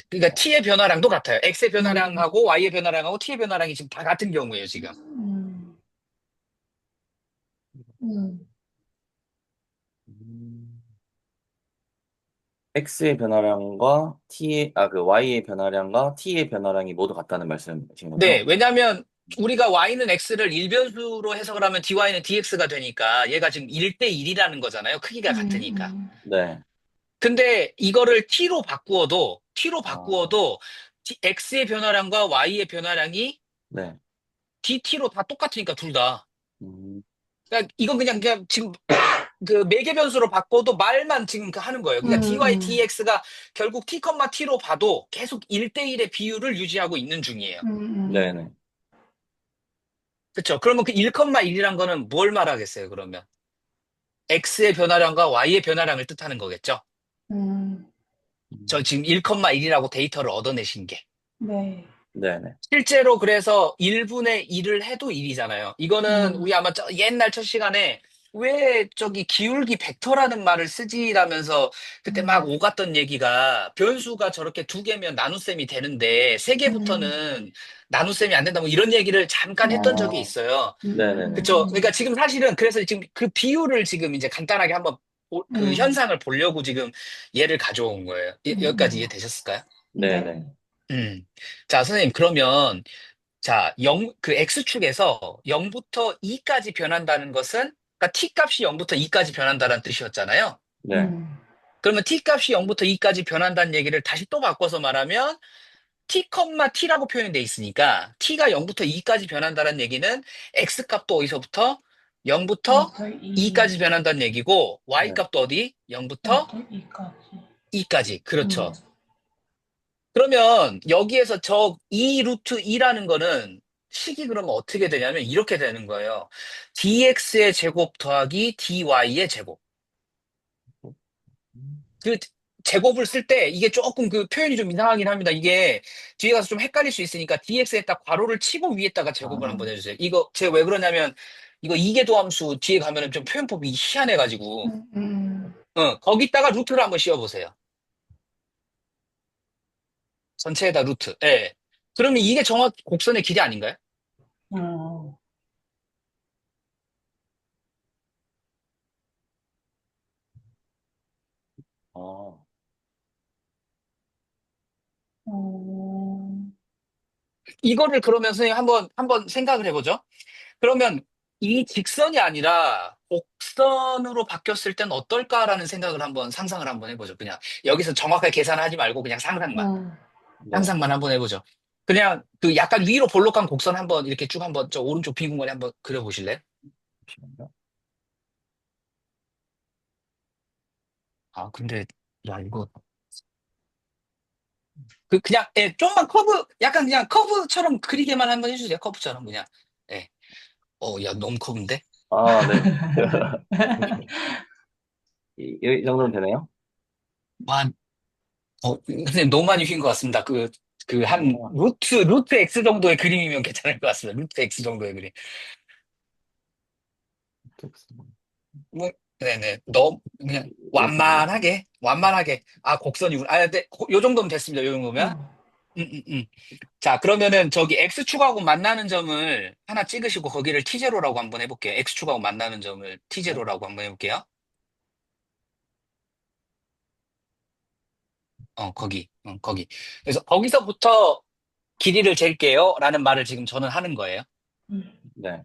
그러니까 t의 변화량도 같아요. x의 변화량하고 y의 변화량하고 t의 변화량이 지금 다 같은 경우예요, 지금. 음, x의 변화량과 y의 변화량과 t의 변화량이 모두 같다는 말씀이신 네, 거죠? 왜냐하면 우리가 y는 x를 일변수로 해석을 하면 dy는 dx가 되니까 얘가 지금 1대1이라는 거잖아요. 크기가 같으니까. 네. 근데 이거를 t로 아, 바꾸어도 x의 변화량과 y의 변화량이 네. dt로 다 똑같으니까 둘 다. 음, 그러니까 이건 그냥 지금 그 매개 변수로 바꿔도 말만 지금 하는 거예요. 그러니까 dy dx가 결국 t, t로 봐도 계속 1대1의 비율을 유지하고 있는 중이에요. 네네. 그렇죠? 그러면 그 1,1이란 거는 뭘 말하겠어요, 그러면? x의 변화량과 y의 변화량을 뜻하는 거겠죠? 저 음, 지금 1,1이라고 데이터를 얻어내신 게. 네. 네네. 실제로 그래서 1분의 1을 해도 1이잖아요. 이거는 우리 아마 옛날 첫 시간에 왜 저기 기울기 벡터라는 말을 쓰지라면서 그때 막 오갔던 얘기가 변수가 저렇게 두 개면 나눗셈이 되는데 세 개부터는 나눗셈이 안 된다 뭐 이런 얘기를 잠깐 했던 적이 아, 있어요. 네네네. 그쵸? 그러니까 지금 사실은 그래서 지금 그 비율을 지금 이제 간단하게 한번 그 현상을 보려고 지금 얘를 가져온 거예요. 여기까지 이해되셨을까요? 네네. 음. 자, 선생님, 그러면, 자, 그 X축에서 0부터 2까지 변한다는 것은, 그러니까 T 값이 0부터 2까지 변한다는 뜻이었잖아요. 네. 그러면 T 값이 0부터 2까지 변한다는 얘기를 다시 또 바꿔서 말하면, T, T라고 표현이 돼 있으니까, T가 0부터 2까지 변한다는 얘기는, X 값도 어디서부터? 0부터 2까지 변한다는 얘기고, Y 네. 값도 어디? 0부터 2까지. 그렇죠. 음. 그러면 여기에서 저 2 루트 2라는 거는 식이 그러면 어떻게 되냐면 이렇게 되는 거예요. dx의 제곱 더하기 dy의 제곱. 그 제곱을 쓸 때 이게 조금 그 표현이 좀 이상하긴 합니다. 이게 뒤에 가서 좀 헷갈릴 수 있으니까 dx에다 괄호를 치고 위에다가 제곱을 아, 한번 해주세요. 이거 제가 왜 그러냐면 이거 이계도함수 뒤에 가면은 좀 표현법이 희한해가지고 거기다가 루트를 한번 씌워보세요. 전체에다 루트. 예. 그러면 이게 정확 곡선의 길이 아닌가요? 음. 아, 음. 이거를 그러면 선생님 한번 생각을 해보죠. 그러면 이 직선이 아니라 곡선으로 바뀌었을 땐 어떨까라는 생각을 한번 상상을 한번 해보죠. 그냥 여기서 정확하게 계산하지 말고 그냥 상상만. 네. 상상만 한번 해보죠. 그냥 그 약간 위로 볼록한 곡선 한번 이렇게 쭉 한번 저 오른쪽 빈 공간에 한번 그려보실래요? 잠시만요. 아, 근데, 야, 이거. 그냥, 예, 좀만 약간 그냥 커브처럼 그리게만 한번 해주세요. 커브처럼 그냥. 예. 야, 너무 커브인데? 아, 네. 잠시만요. 이 정도면 되나요? 와, 선생님 너무 많이 휜 것 같습니다. 한, 아, 루트 X 정도의 그림이면 괜찮을 것 같습니다. 루트 X 정도의 그림. 뭐, 네네. 그냥, 이렇게 되나요? 완만하게. 아, 곡선이군. 아, 네. 요 정도면 됐습니다. 요 정도면. 음, 음, 음. 자, 그러면은 저기 X축하고 만나는 점을 하나 찍으시고 거기를 T0라고 한번 해볼게요. X축하고 만나는 점을 네. T0라고 한번 해볼게요. 거기. 그래서 거기서부터 길이를 잴게요. 라는 말을 지금 저는 하는 거예요. 음, 네.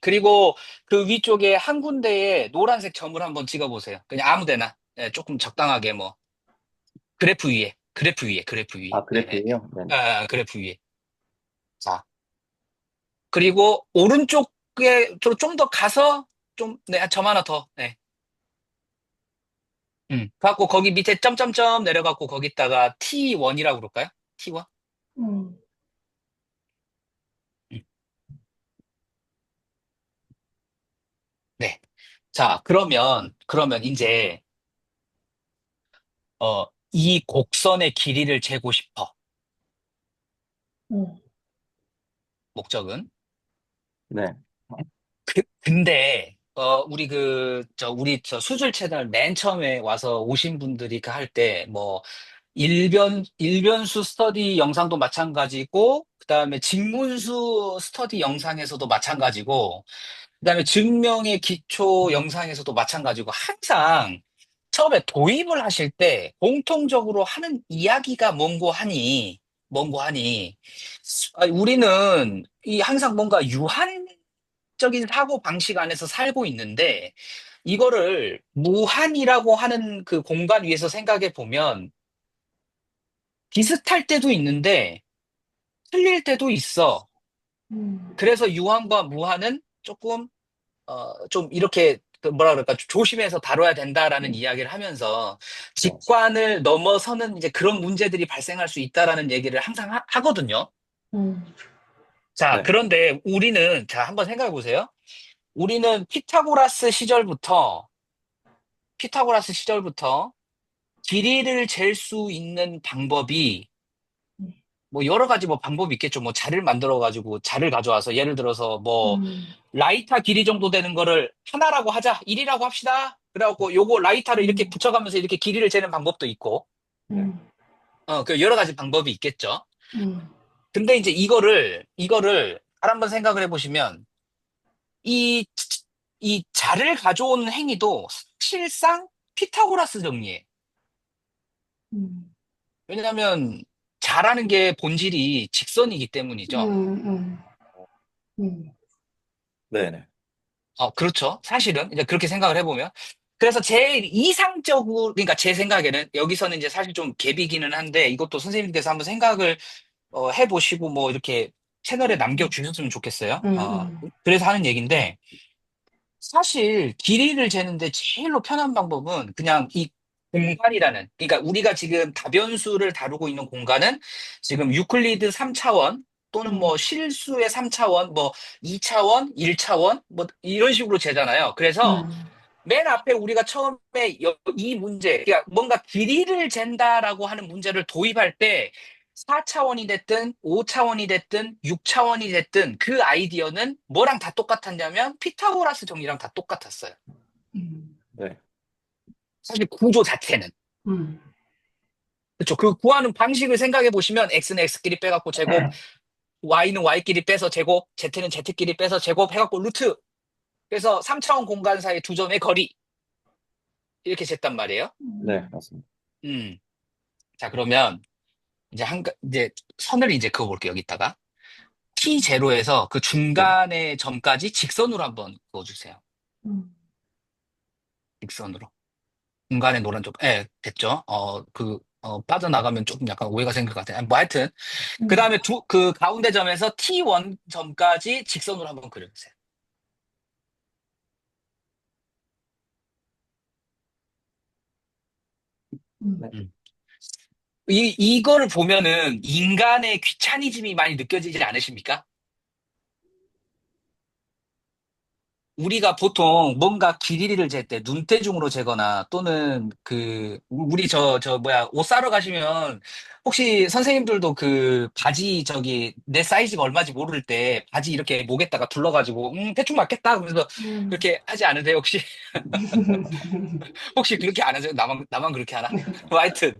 그리고 그 위쪽에 한 군데에 노란색 점을 한번 찍어보세요. 그냥 아무 데나. 예, 조금 적당하게 뭐. 그래프 위에. 아, 예, 예. 그래프요? 네. 그래프 위에. 자, 그리고 오른쪽에 좀 더 가서 네, 점 하나 더. 네. 갖고 거기 밑에 점점점 내려갖고 거기다가 T1이라고 그럴까요? T1? 음, 네. 자, 그러면 이제, 이 곡선의 길이를 재고 싶어. 음, 목적은. 네. 근데, 우리 수술 채널 맨 처음에 와서 오신 분들이 그 할 때, 뭐, 일변수 스터디 영상도 마찬가지고, 그 다음에 직문수 스터디 영상에서도 마찬가지고, 그 다음에 증명의 기초 영상에서도 마찬가지고, 항상 처음에 도입을 하실 때 공통적으로 하는 이야기가 뭔고 하니, 우리는 항상 뭔가 유한적인 사고 방식 안에서 살고 있는데, 이거를 무한이라고 하는 그 공간 위에서 생각해 보면 비슷할 때도 있는데 틀릴 때도 있어. 음, 그래서 유한과 무한은 조금 좀 이렇게 그 뭐라 그럴까 조심해서 다뤄야 된다라는 이야기를 하면서 네. 직관을 넘어서는 이제 그런 문제들이 발생할 수 있다라는 얘기를 항상 하거든요. 음, 자, 네. 그런데 자, 한번 생각해 보세요. 우리는 피타고라스 시절부터 길이를 잴 수 있는 방법이 뭐 여러 가지 뭐 방법이 있겠죠. 뭐 자를 만들어 가지고 자를 가져와서 예를 들어서 뭐 음, 라이터 길이 정도 되는 거를 하나라고 하자. 1이라고 합시다. 그래갖고 요거 라이터를 이렇게 음, 붙여가면서 이렇게 길이를 재는 방법도 있고 네. 그 여러 가지 방법이 있겠죠. 음, 근데 이제 이거를 잘 한번 생각을 해보시면 이 이 자를 가져오는 행위도 사실상 피타고라스 정리예요. 음, 왜냐하면 자라는 게 본질이 직선이기 때문이죠. 음, 음, 네네. 그렇죠. 사실은 이제 그렇게 생각을 해보면. 그래서 제일 이상적으로, 그러니까 제 생각에는 여기서는 이제 사실 좀 갭이기는 한데 이것도 선생님께서 한번 생각을 해보시고 뭐 이렇게 채널에 남겨주셨으면 좋겠어요. 그래서 하는 얘기인데 사실 길이를 재는데 제일로 편한 방법은 그냥 이 공간이라는, 그러니까 우리가 지금 다변수를 다루고 있는 공간은 지금 유클리드 3차원 또는 뭐 실수의 3차원, 뭐 2차원, 1차원, 뭐 이런 식으로 재잖아요. 그래서 맨 앞에 우리가 처음에 이 문제, 그러니까 뭔가 길이를 잰다라고 하는 문제를 도입할 때 4차원이 됐든 5차원이 됐든 6차원이 됐든 그 아이디어는 뭐랑 다 똑같았냐면 피타고라스 정리랑 다 똑같았어요. 네. 사실 구조 자체는. 음, 그렇죠. 그 구하는 방식을 생각해 보시면 x는 x끼리 빼갖고 제곱, y는 y끼리 빼서 제곱, z는 z끼리 빼서 제곱 해갖고 루트. 그래서 3차원 공간 사이 두 점의 거리. 이렇게 쟀단 말이에요. 네, 맞습니다. 음. 자, 그러면 이제 선을 이제 그어볼게요. 여기다가. T0에서 그 네. 중간의 점까지 직선으로 한번 그어주세요. 음, 직선으로. 중간에 노란 점, 예, 됐죠? 빠져나가면 조금 약간 오해가 생길 것 같아요. 뭐 하여튼. 그 다음에 그 가운데 점에서 T1 점까지 직선으로 한번 그려주세요. 음, 네. 음. 이거를 보면은 인간의 귀차니즘이 많이 느껴지지 않으십니까? 우리가 보통 뭔가 길이를 잴 때 눈대중으로 재거나 또는 우리 옷 사러 가시면 혹시 선생님들도 그 바지 내 사이즈가 얼마인지 모를 때 바지 이렇게 목에다가 둘러가지고, 대충 맞겠다. 그러면서 음. 그렇게 하지 않으세요, 혹시? 혹시 그렇게 안 하세요? 나만 그렇게 하나? 뭐 하여튼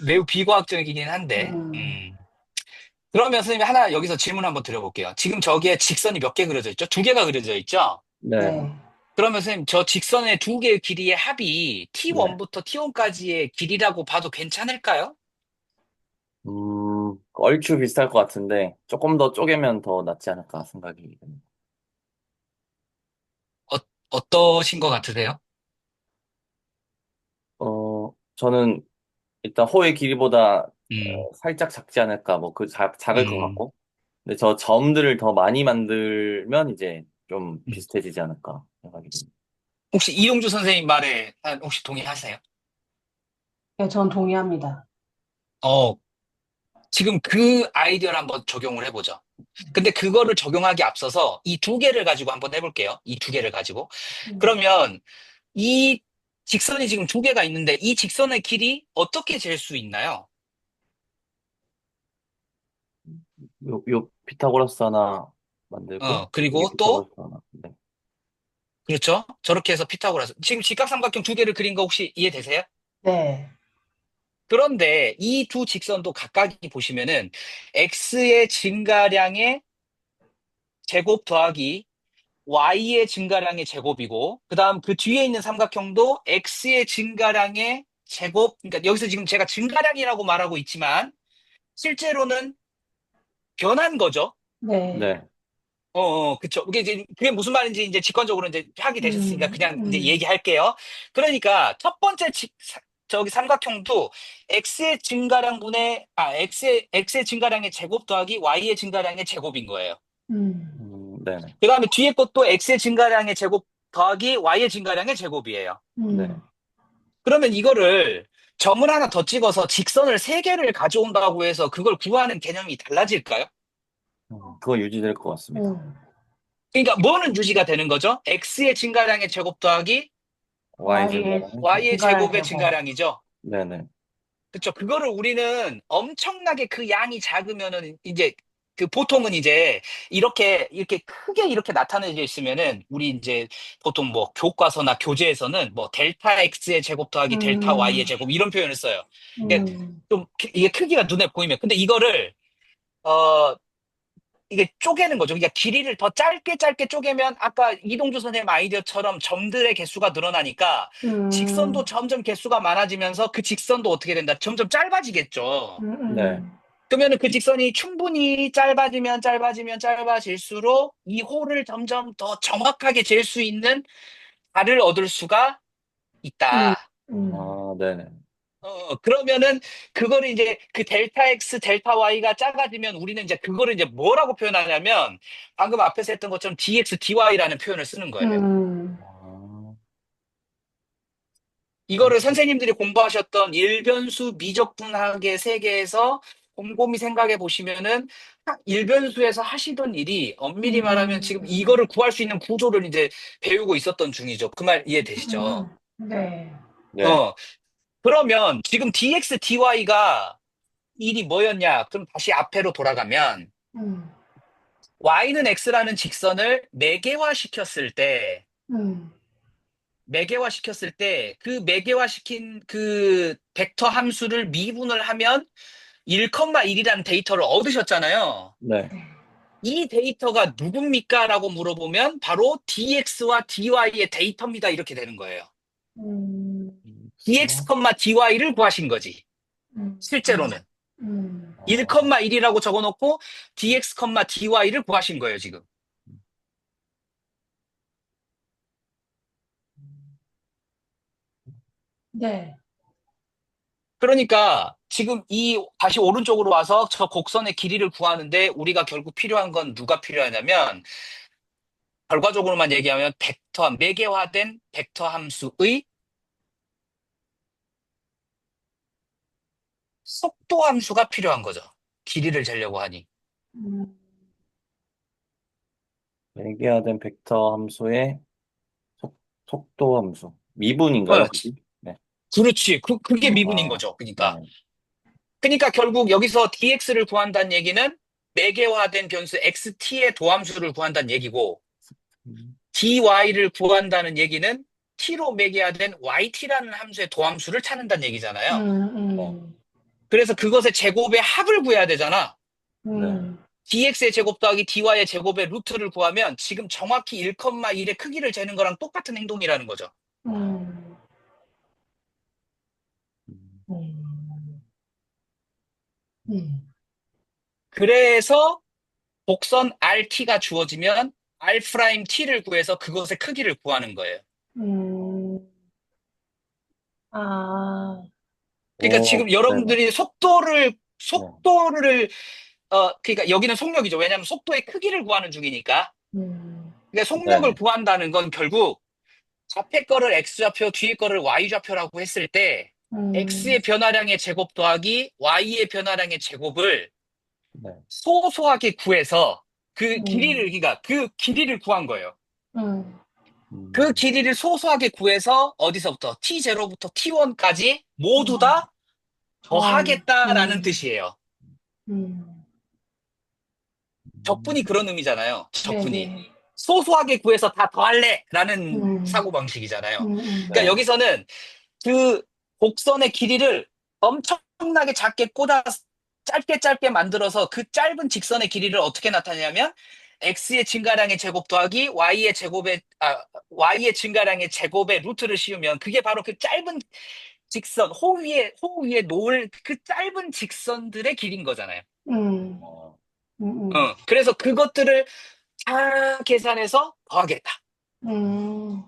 매우 비과학적이긴 한데, 그러면 선생님이 하나 여기서 질문 한번 드려볼게요. 지금 저기에 직선이 몇 개 그려져 있죠? 두 개가 그려져 있죠? 네. 네. 그러면 선생님, 저 직선의 두 개의 길이의 합이 네. T1부터 T1까지의 길이라고 봐도 괜찮을까요? 얼추 비슷할 것 같은데, 조금 더 쪼개면 더 낫지 않을까 생각이 듭니다. 어, 어떠신 것 같으세요? 저는 일단 호의 길이보다 음, 살짝 작지 않을까, 뭐, 작을 것 음. 같고. 근데 저 점들을 더 많이 만들면 이제 좀 음. 비슷해지지 않을까 생각이 듭니다. 혹시 이동주 선생님 말에 혹시 동의하세요? 네, 전 동의합니다. 어, 지금 그 아이디어를 한번 적용을 해보죠. 근데 그거를 적용하기 앞서서 이 두 개를 가지고 한번 해볼게요. 이 두 개를 가지고. 음. 그러면 이 직선이 지금 두 개가 있는데 이 직선의 길이 어떻게 잴 수 있나요? 요 피타고라스 하나 만들고, 여기 그리고 또, 피타고라스 하나. 네. 그렇죠? 저렇게 해서 피타고라스. 지금 직각삼각형 두 개를 그린 거 혹시 이해되세요? 네. 그런데 이 두 직선도 각각이 보시면은 x의 증가량의 제곱 더하기 y의 증가량의 제곱이고, 그 다음 그 뒤에 있는 삼각형도 x의 증가량의 제곱, 그러니까 여기서 지금 제가 증가량이라고 말하고 있지만, 실제로는 변한 거죠. 네. 네. 그쵸. 그게 무슨 말인지 이제 직관적으로 이제 파악이 되셨으니까 음, 그냥 이제 음, 얘기할게요. 그러니까 첫 번째 저기 삼각형도 x의 증가량의 제곱 더하기 y의 증가량의 제곱인 거예요. 음, 네네. 그 다음에 뒤에 것도 x의 증가량의 제곱 더하기 y의 증가량의 제곱이에요. 네. 음, 그러면 이거를 점을 하나 더 찍어서 직선을 세 개를 가져온다고 해서 그걸 구하는 개념이 달라질까요? 그거 유지될 것 같습니다. 음. 그러니까 뭐는 유지가 되는 거죠? x의 증가량의 제곱 더하기 Y Y의 증가량의 제곱. y의 증가할 제곱의 제곱. 증가량이죠. 네네. 그쵸. 그거를 우리는 엄청나게 그 양이 작으면은 이제 그 보통은 이제 이렇게 크게 이렇게 나타내져 있으면은 우리 이제 보통 뭐 교과서나 교재에서는 뭐 델타 x의 제곱 더하기 델타 음, y의 제곱 이런 표현을 써요. 이게 음, 좀 이게 크기가 눈에 보이면 근데 이거를 어 이게 쪼개는 거죠. 그러니까 길이를 더 짧게 짧게 쪼개면 아까 이동주 선생님 아이디어처럼 점들의 개수가 늘어나니까 직선도 음, 점점 개수가 많아지면서 그 직선도 어떻게 된다? 점점 짧아지겠죠. 네. 그러면은 그 직선이 충분히 짧아지면 짧아질수록 이 홀을 점점 더 정확하게 잴 수 있는 발을 얻을 수가 음, 있다. 음, 아, 네네. 그러면은 그거를 이제 그 델타 X, 델타 Y가 작아지면 우리는 이제 그거를 이제 뭐라고 표현하냐면 방금 앞에서 했던 것처럼 DX, DY라는 표현을 쓰는 거예요. 아, 이거를 선생님들이 공부하셨던 일변수 미적분학의 세계에서 곰곰이 생각해 보시면은 일변수에서 하시던 일이 엄밀히 말하면 지금 이거를 구할 수 있는 구조를 이제 배우고 있었던 중이죠. 그 말 이해되시죠? 네. 네. 어, 그러면 지금 DX, DY가 일이 뭐였냐? 그럼 다시 앞에로 돌아가면 음, y는 x라는 직선을 음, 매개화시켰을 때 그 매개화시킨 그 벡터 함수를 미분을 하면 1,1이라는 데이터를 얻으셨잖아요. 네. 이 데이터가 누굽니까? 라고 물어보면 바로 dx와 dy의 데이터입니다. 이렇게 되는 거예요. 음, dx, 그렇죠. dy를 구하신 거지. 음, 실제로는. 어, 1,1이라고 적어놓고 dx, dy를 구하신 거예요, 지금. 네. 그러니까 지금 이 다시 오른쪽으로 와서 저 곡선의 길이를 구하는데 우리가 결국 필요한 건 누가 필요하냐면 결과적으로만 얘기하면 매개화된 벡터 함수의 속도 함수가 필요한 거죠. 길이를 재려고 하니. 음, 매개화된 벡터 함수의 속도 함수. 미분인가요, 어, 그게? 네. 그렇지. 그게 미분인 아, 거죠. 그러니까. 네. 그러니까 결국 여기서 dx를 구한다는 얘기는 매개화된 변수 xt의 도함수를 구한다는 얘기고 음, dy를 구한다는 얘기는 t로 매개화된 yt라는 함수의 도함수를 찾는다는 얘기잖아요. 네. 음, 그래서 그것의 제곱의 합을 구해야 되잖아. 네. dx의 제곱 더하기 dy의 제곱의 루트를 구하면 지금 정확히 1,1의 크기를 재는 거랑 똑같은 행동이라는 거죠. 음, 음, 음, 음, 그래서 곡선 RT가 주어지면 R'T를 구해서 그것의 크기를 구하는 거예요. 음, 아, 그러니까 오, 지금 네네. 여러분들이 네. 그러니까 여기는 속력이죠. 왜냐하면 속도의 크기를 구하는 중이니까. 음, 그러니까 속력을 네. 구한다는 건 결국 앞에 거를 X좌표, 뒤에 거를 Y좌표라고 했을 때 음, X의 변화량의 제곱 더하기 Y의 변화량의 제곱을 네. 소소하게 구해서 음, 그러니까 그 길이를 구한 거예요. 음, 그 음, 길이를 소소하게 구해서 어디서부터 T0부터 T1까지 모두 음, 다 더하기, 더하겠다라는 뜻이에요. 음, 적분이 그런 의미잖아요. 적분이. 네네, 소소하게 구해서 다 더할래라는 음, 사고방식이잖아요. 그러니까 네. 여기서는 그 곡선의 길이를 엄청나게 작게 짧게 짧게 만들어서 그 짧은 직선의 길이를 어떻게 나타내냐면 x의 증가량의 제곱 더하기 y의 증가량의 제곱의 루트를 씌우면 그게 바로 그 짧은 직선, 호 위에 놓을 그 짧은 직선들의 길이인 거잖아요. 음, 어, 그래서 그것들을 다 계산해서 더하겠다. 음,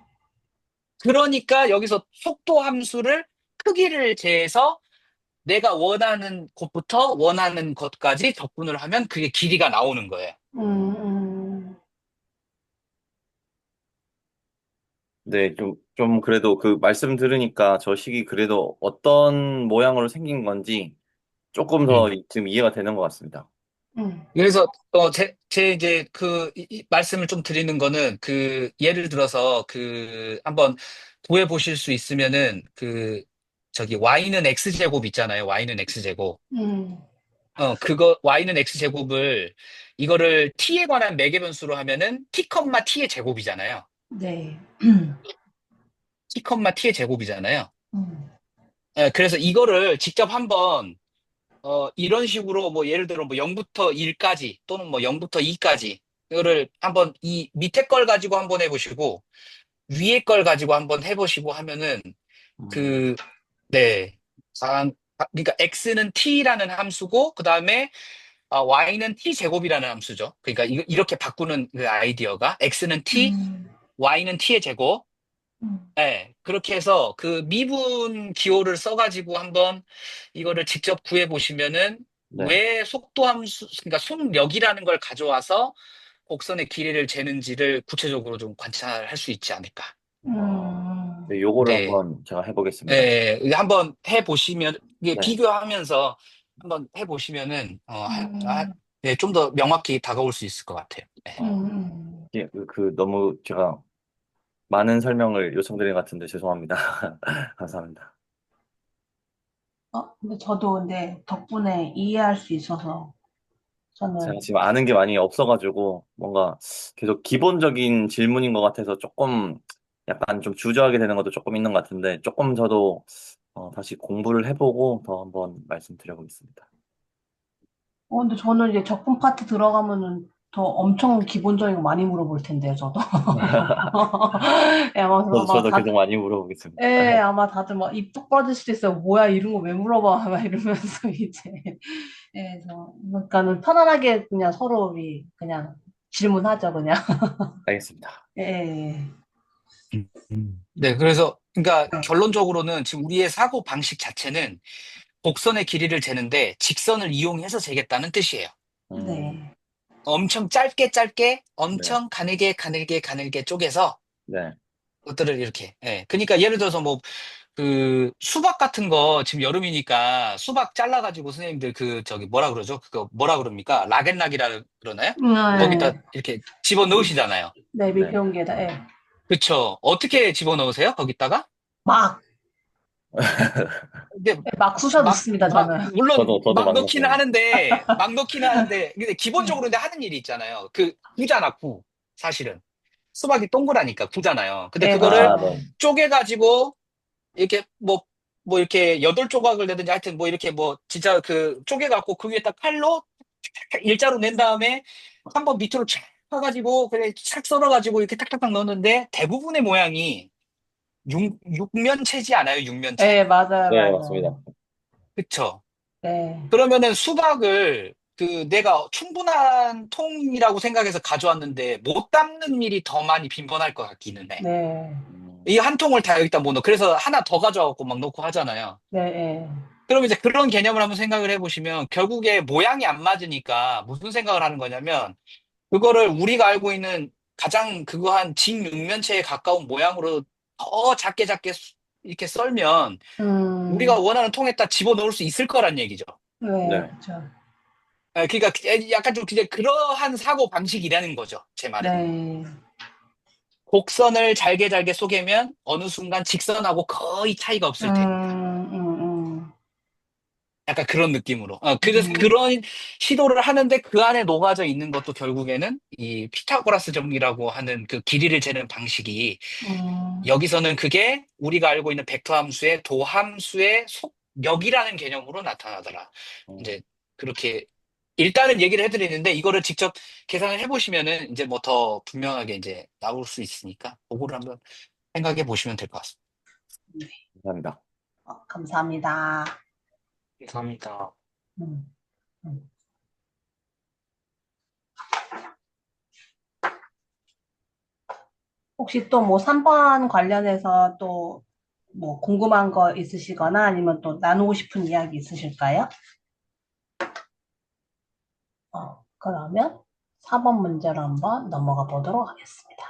그러니까 여기서 속도 함수를 크기를 재해서 내가 원하는 곳부터 원하는 것까지 적분을 하면 그게 길이가 나오는 거예요. 음, 네, 좀 그래도 그 말씀 들으니까 저 식이 그래도 어떤 모양으로 생긴 건지 조금 더 음. 지금 이해가 되는 것 같습니다. 음, 그래서 제 이제 이 말씀을 좀 드리는 거는 예를 들어서 한번 구해 보실 수 있으면은 저기 y는 x제곱 있잖아요. y는 x제곱. 음, 그거 y는 x제곱을 이거를 t에 관한 매개변수로 하면은 t, t의 제곱이잖아요. 네, t, t의 제곱이잖아요. 음, 그래서 이거를 직접 한번 이런 식으로 뭐 예를 들어 뭐 0부터 1까지 또는 뭐 0부터 2까지 이거를 한번 이 밑에 걸 가지고 한번 해보시고 위에 걸 가지고 한번 해보시고 하면은 음, 그, 네. 그러니까 x는 t라는 함수고 그 다음에 y는 t 제곱이라는 함수죠. 그러니까 이렇게 바꾸는 그 아이디어가 x는 t, 음, y는 t의 제곱. 음, 네, 그렇게 해서 그 미분 기호를 써가지고 한번 이거를 직접 구해 보시면은 네. 왜 속도 함수, 그러니까 속력이라는 걸 가져와서 곡선의 길이를 재는지를 구체적으로 좀 관찰할 수 있지 않을까. 네, 요거를 네, 한번 제가 해보겠습니다. 네, 한번 해 보시면 이게 네. 비교하면서 한번 해 보시면은 음, 네, 좀 더 명확히 다가올 수 있을 것 같아요. 네. 예, 너무 제가 많은 설명을 요청드린 것 같은데 죄송합니다. 감사합니다. 근데 저도 근데 덕분에 이해할 수 있어서 제가 저는 지금 아는 게 많이 없어가지고 뭔가 계속 기본적인 질문인 것 같아서 조금 약간 좀 주저하게 되는 것도 조금 있는 것 같은데 조금 저도 다시 공부를 해보고 더 한번 말씀드려보겠습니다. 근데 저는 이제 적분 파트 들어가면은 더 엄청 기본적인 거 많이 물어볼 텐데요, 저도. 예, 저도 계속 많이 물어보겠습니다. 아마 다들 막 입 뚝 빠질 수도 있어요. 뭐야, 이런 거 왜 물어봐? 막 이러면서 이제. 예, 그래서, 그러니까는 편안하게 그냥 서로 우리 그냥 질문하죠, 그냥. 알겠습니다. 예, 예. 네, 그래서 그러니까 결론적으로는 지금 우리의 사고 방식 자체는 곡선의 길이를 재는데 직선을 이용해서 재겠다는 뜻이에요. 음, 네. 엄청 짧게 짧게 네, 엄청 가늘게 쪼개서 네, 것들을 이렇게. 예. 그러니까 예를 들어서 뭐 수박 같은 거 지금 여름이니까 수박 잘라가지고 선생님들 저기 뭐라 그러죠? 그거 뭐라 그럽니까? 락앤락이라 그러나요? 거기다 네. 이렇게 집어 넣으시잖아요. 네, 네. 밀폐용기에다, 예. 그쵸? 어떻게 집어 넣으세요? 거기다가? 막, 근데 막 쑤셔 넣습니다, 저는. 물론 저도 막 막 넣기는 넣습니다. 하는데, 근데 기본적으로 근데 하는 일이 있잖아요. 구잖아, 구. 사실은. 수박이 동그라니까 구잖아요. 근데 네, 그거를 아, 네. 그쵸. 쪼개가지고, 이렇게 뭐 이렇게 8조각을 내든지 하여튼 뭐 이렇게 뭐 진짜 쪼개갖고 그 위에다 칼로 일자로 낸 다음에 한번 밑으로 촥 파가지고 그래 착 썰어가지고 이렇게 탁탁탁 넣었는데 대부분의 모양이 육면체지 않아요? 육면체. 네, 맞아요, 네, 맞습니다. 맞아요. 그쵸? 네, 그러면은 수박을 그 내가 충분한 통이라고 생각해서 가져왔는데 못 담는 일이 더 많이 빈번할 것 같기는 해. 네, 이 한 통을 다 여기다 못 넣어. 그래서 하나 더 가져와갖고 막 넣고 하잖아요. 네, 네. 그럼 이제 그런 개념을 한번 생각을 해보시면 결국에 모양이 안 맞으니까 무슨 생각을 하는 거냐면 그거를 우리가 알고 있는 가장 그거 한 직육면체에 가까운 모양으로 더 작게 작게 이렇게 썰면 우리가 음, 원하는 통에다 집어넣을 수 있을 거란 얘기죠. 네, 네. 그쵸. 그러니까 약간 좀 이제 그러한 사고 방식이라는 거죠. 제 말은. 네, 곡선을 잘게 잘게 쪼개면 어느 순간 직선하고 거의 차이가 없을 테니까. 약간 그런 느낌으로. 그래서 음, 그런 시도를 하는데 그 안에 녹아져 있는 것도 결국에는 이 피타고라스 정리라고 하는 그 길이를 재는 방식이 음, 여기서는 그게 우리가 알고 있는 벡터 함수의 도함수의 속력이라는 개념으로 나타나더라. 음, 이제 그렇게 일단은 얘기를 해드리는데 이거를 직접 계산을 해보시면은 이제 뭐 더 분명하게 이제 나올 수 있으니까 그거를 한번 생각해 보시면 될 것 같습니다. 감사합니다. 감사합니다. 감사합니다. 음, 음. 혹시 또 뭐 3번 관련해서 또 뭐 궁금한 거 있으시거나 아니면 또 나누고 싶은 이야기 있으실까요? 그러면 4번 문제로 한번 넘어가 보도록 하겠습니다.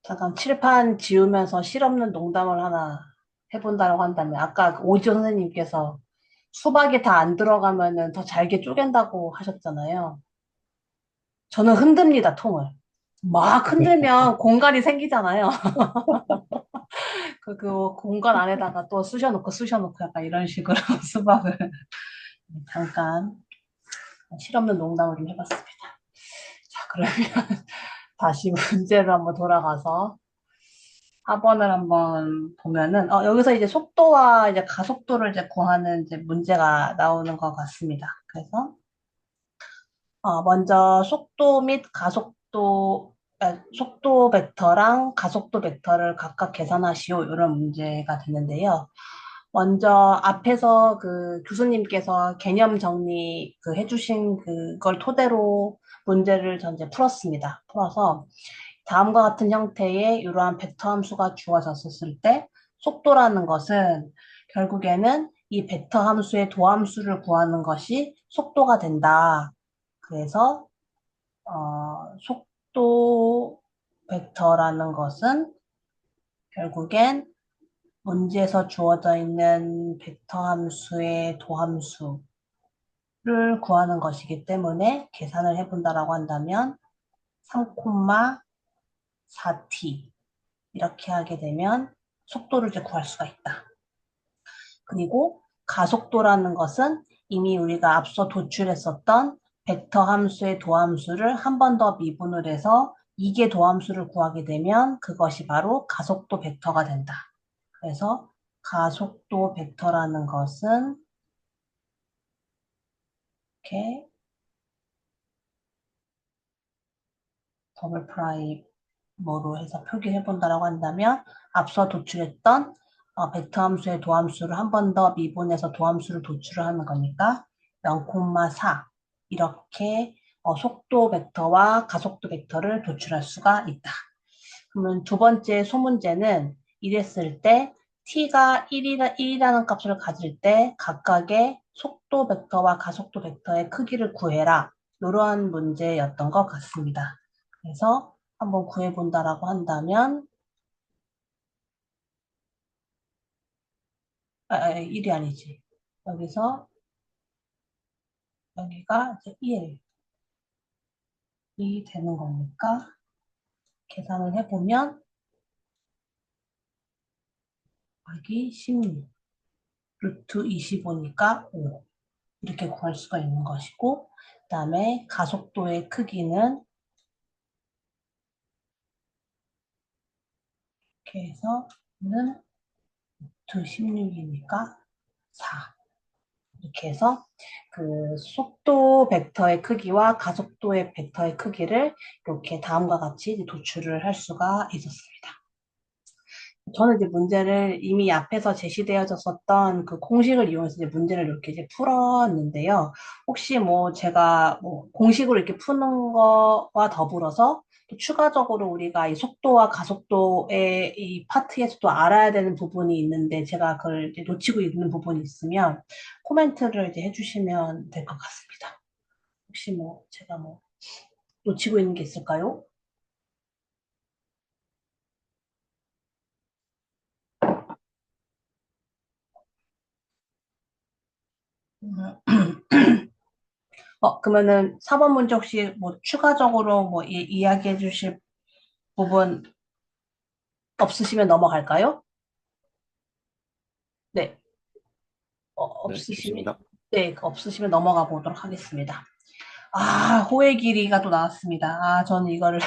잠깐 칠판 지우면서 실없는 농담을 하나 해본다고 한다면 아까 그 오지호 선생님께서 수박이 다 안 들어가면은 더 잘게 쪼갠다고 하셨잖아요. 저는 흔듭니다, 통을. 막 흔들면 공간이 생기잖아요. 그 공간 안에다가 또 쑤셔놓고 약간 이런 식으로 수박을 잠깐 실없는 농담을 좀 해봤습니다. 자, 그러면 다시 문제로 한번 돌아가서 4번을 한번 보면은, 여기서 이제 속도와 이제 가속도를 이제 구하는 이제 문제가 나오는 것 같습니다. 그래서, 먼저 속도 및 가속도, 속도 벡터랑 가속도 벡터를 각각 계산하시오. 이런 문제가 되는데요. 먼저 앞에서 그 교수님께서 개념 정리 그 해주신 그걸 토대로 문제를 전제 풀었습니다. 풀어서 다음과 같은 형태의 이러한 벡터 함수가 주어졌을 때 속도라는 것은 결국에는 이 벡터 함수의 도함수를 구하는 것이 속도가 된다. 그래서 속도 벡터라는 것은 결국엔 문제에서 주어져 있는 벡터 함수의 도함수를 구하는 것이기 때문에 계산을 해본다라고 한다면 3,4t 이렇게 하게 되면 속도를 이제 구할 수가 있다. 그리고 가속도라는 것은 이미 우리가 앞서 도출했었던 벡터 함수의 도함수를 한 번 더 미분을 해서 이게 도함수를 구하게 되면 그것이 바로 가속도 벡터가 된다. 그래서 가속도 벡터라는 것은 이렇게 더블 프라임으로 해서 표기해 본다라고 한다면 앞서 도출했던 벡터 함수의 도함수를 한 번 더 미분해서 도함수를 도출을 하는 거니까 0,4 이렇게 속도 벡터와 가속도 벡터를 도출할 수가 있다. 그러면 두 번째 소문제는 이랬을 때 t가 1이라는 값을 가질 때 각각의 속도 벡터와 가속도 벡터의 크기를 구해라. 이러한 문제였던 것 같습니다. 그래서 한번 구해본다라고 한다면 1이 아니지. 여기서 여기가 이제 1이 되는 거니까 계산을 해보면 여기 16 루트 25니까 5 이렇게 구할 수가 있는 것이고 그 다음에 가속도의 크기는 이렇게 해서 는 루트 16이니까 4 이렇게 해서 그 속도 벡터의 크기와 가속도의 벡터의 크기를 이렇게 다음과 같이 도출을 할 수가 있었습니다. 저는 이제 문제를 이미 앞에서 제시되어졌었던 그 공식을 이용해서 이제 문제를 이렇게 이제 풀었는데요. 혹시 뭐 제가 뭐 공식으로 이렇게 푸는 거와 더불어서 또 추가적으로 우리가 이 속도와 가속도의 이 파트에서도 알아야 되는 부분이 있는데 제가 그걸 이제 놓치고 있는 부분이 있으면 코멘트를 이제 해주시면 될 것 같습니다. 혹시 뭐 제가 뭐 놓치고 있는 게 있을까요? 그러면은 4번 문제 혹시 뭐 추가적으로 뭐 이야기해 주실 부분 없으시면 넘어갈까요? 네, 네, 없으시면, 좋습니다. 네, 없으시면 넘어가 보도록 하겠습니다. 아, 호의 길이가 또 나왔습니다. 아, 저는 이거를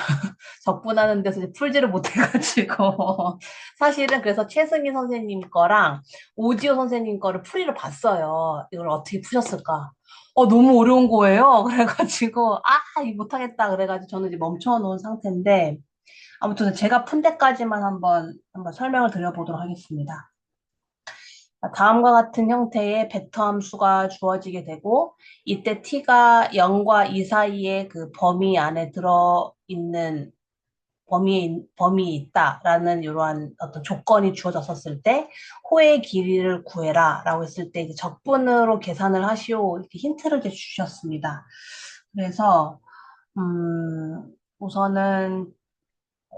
적분하는 데서 이제 풀지를 못해가지고. 사실은 그래서 최승희 선생님 거랑 오지호 선생님 거를 풀이를 봤어요. 이걸 어떻게 푸셨을까? 너무 어려운 거예요. 그래가지고, 이거 못하겠다. 그래가지고 저는 이제 멈춰놓은 상태인데, 아무튼 제가 푼 데까지만 한번 설명을 드려보도록 하겠습니다. 다음과 같은 형태의 벡터 함수가 주어지게 되고, 이때 t가 0과 2 사이의 그 범위 안에 들어있는 범위 있다라는 이러한 어떤 조건이 주어졌었을 때, 호의 길이를 구해라 라고 했을 때 이제 적분으로 계산을 하시오 이렇게 힌트를 이제 주셨습니다. 그래서, 우선은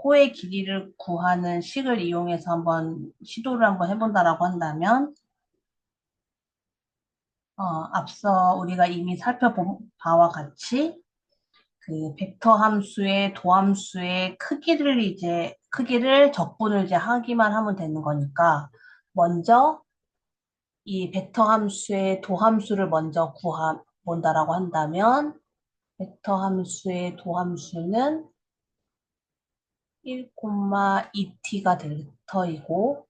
호의 길이를 구하는 식을 이용해서 한번 시도를 한번 해본다라고 한다면, 앞서 우리가 이미 살펴본 바와 같이 그 벡터 함수의 도함수의 크기를 적분을 이제 하기만 하면 되는 거니까 먼저 이 벡터 함수의 도함수를 먼저 구하 본다라고 한다면 벡터 함수의 도함수는 1,2t가 될 터이고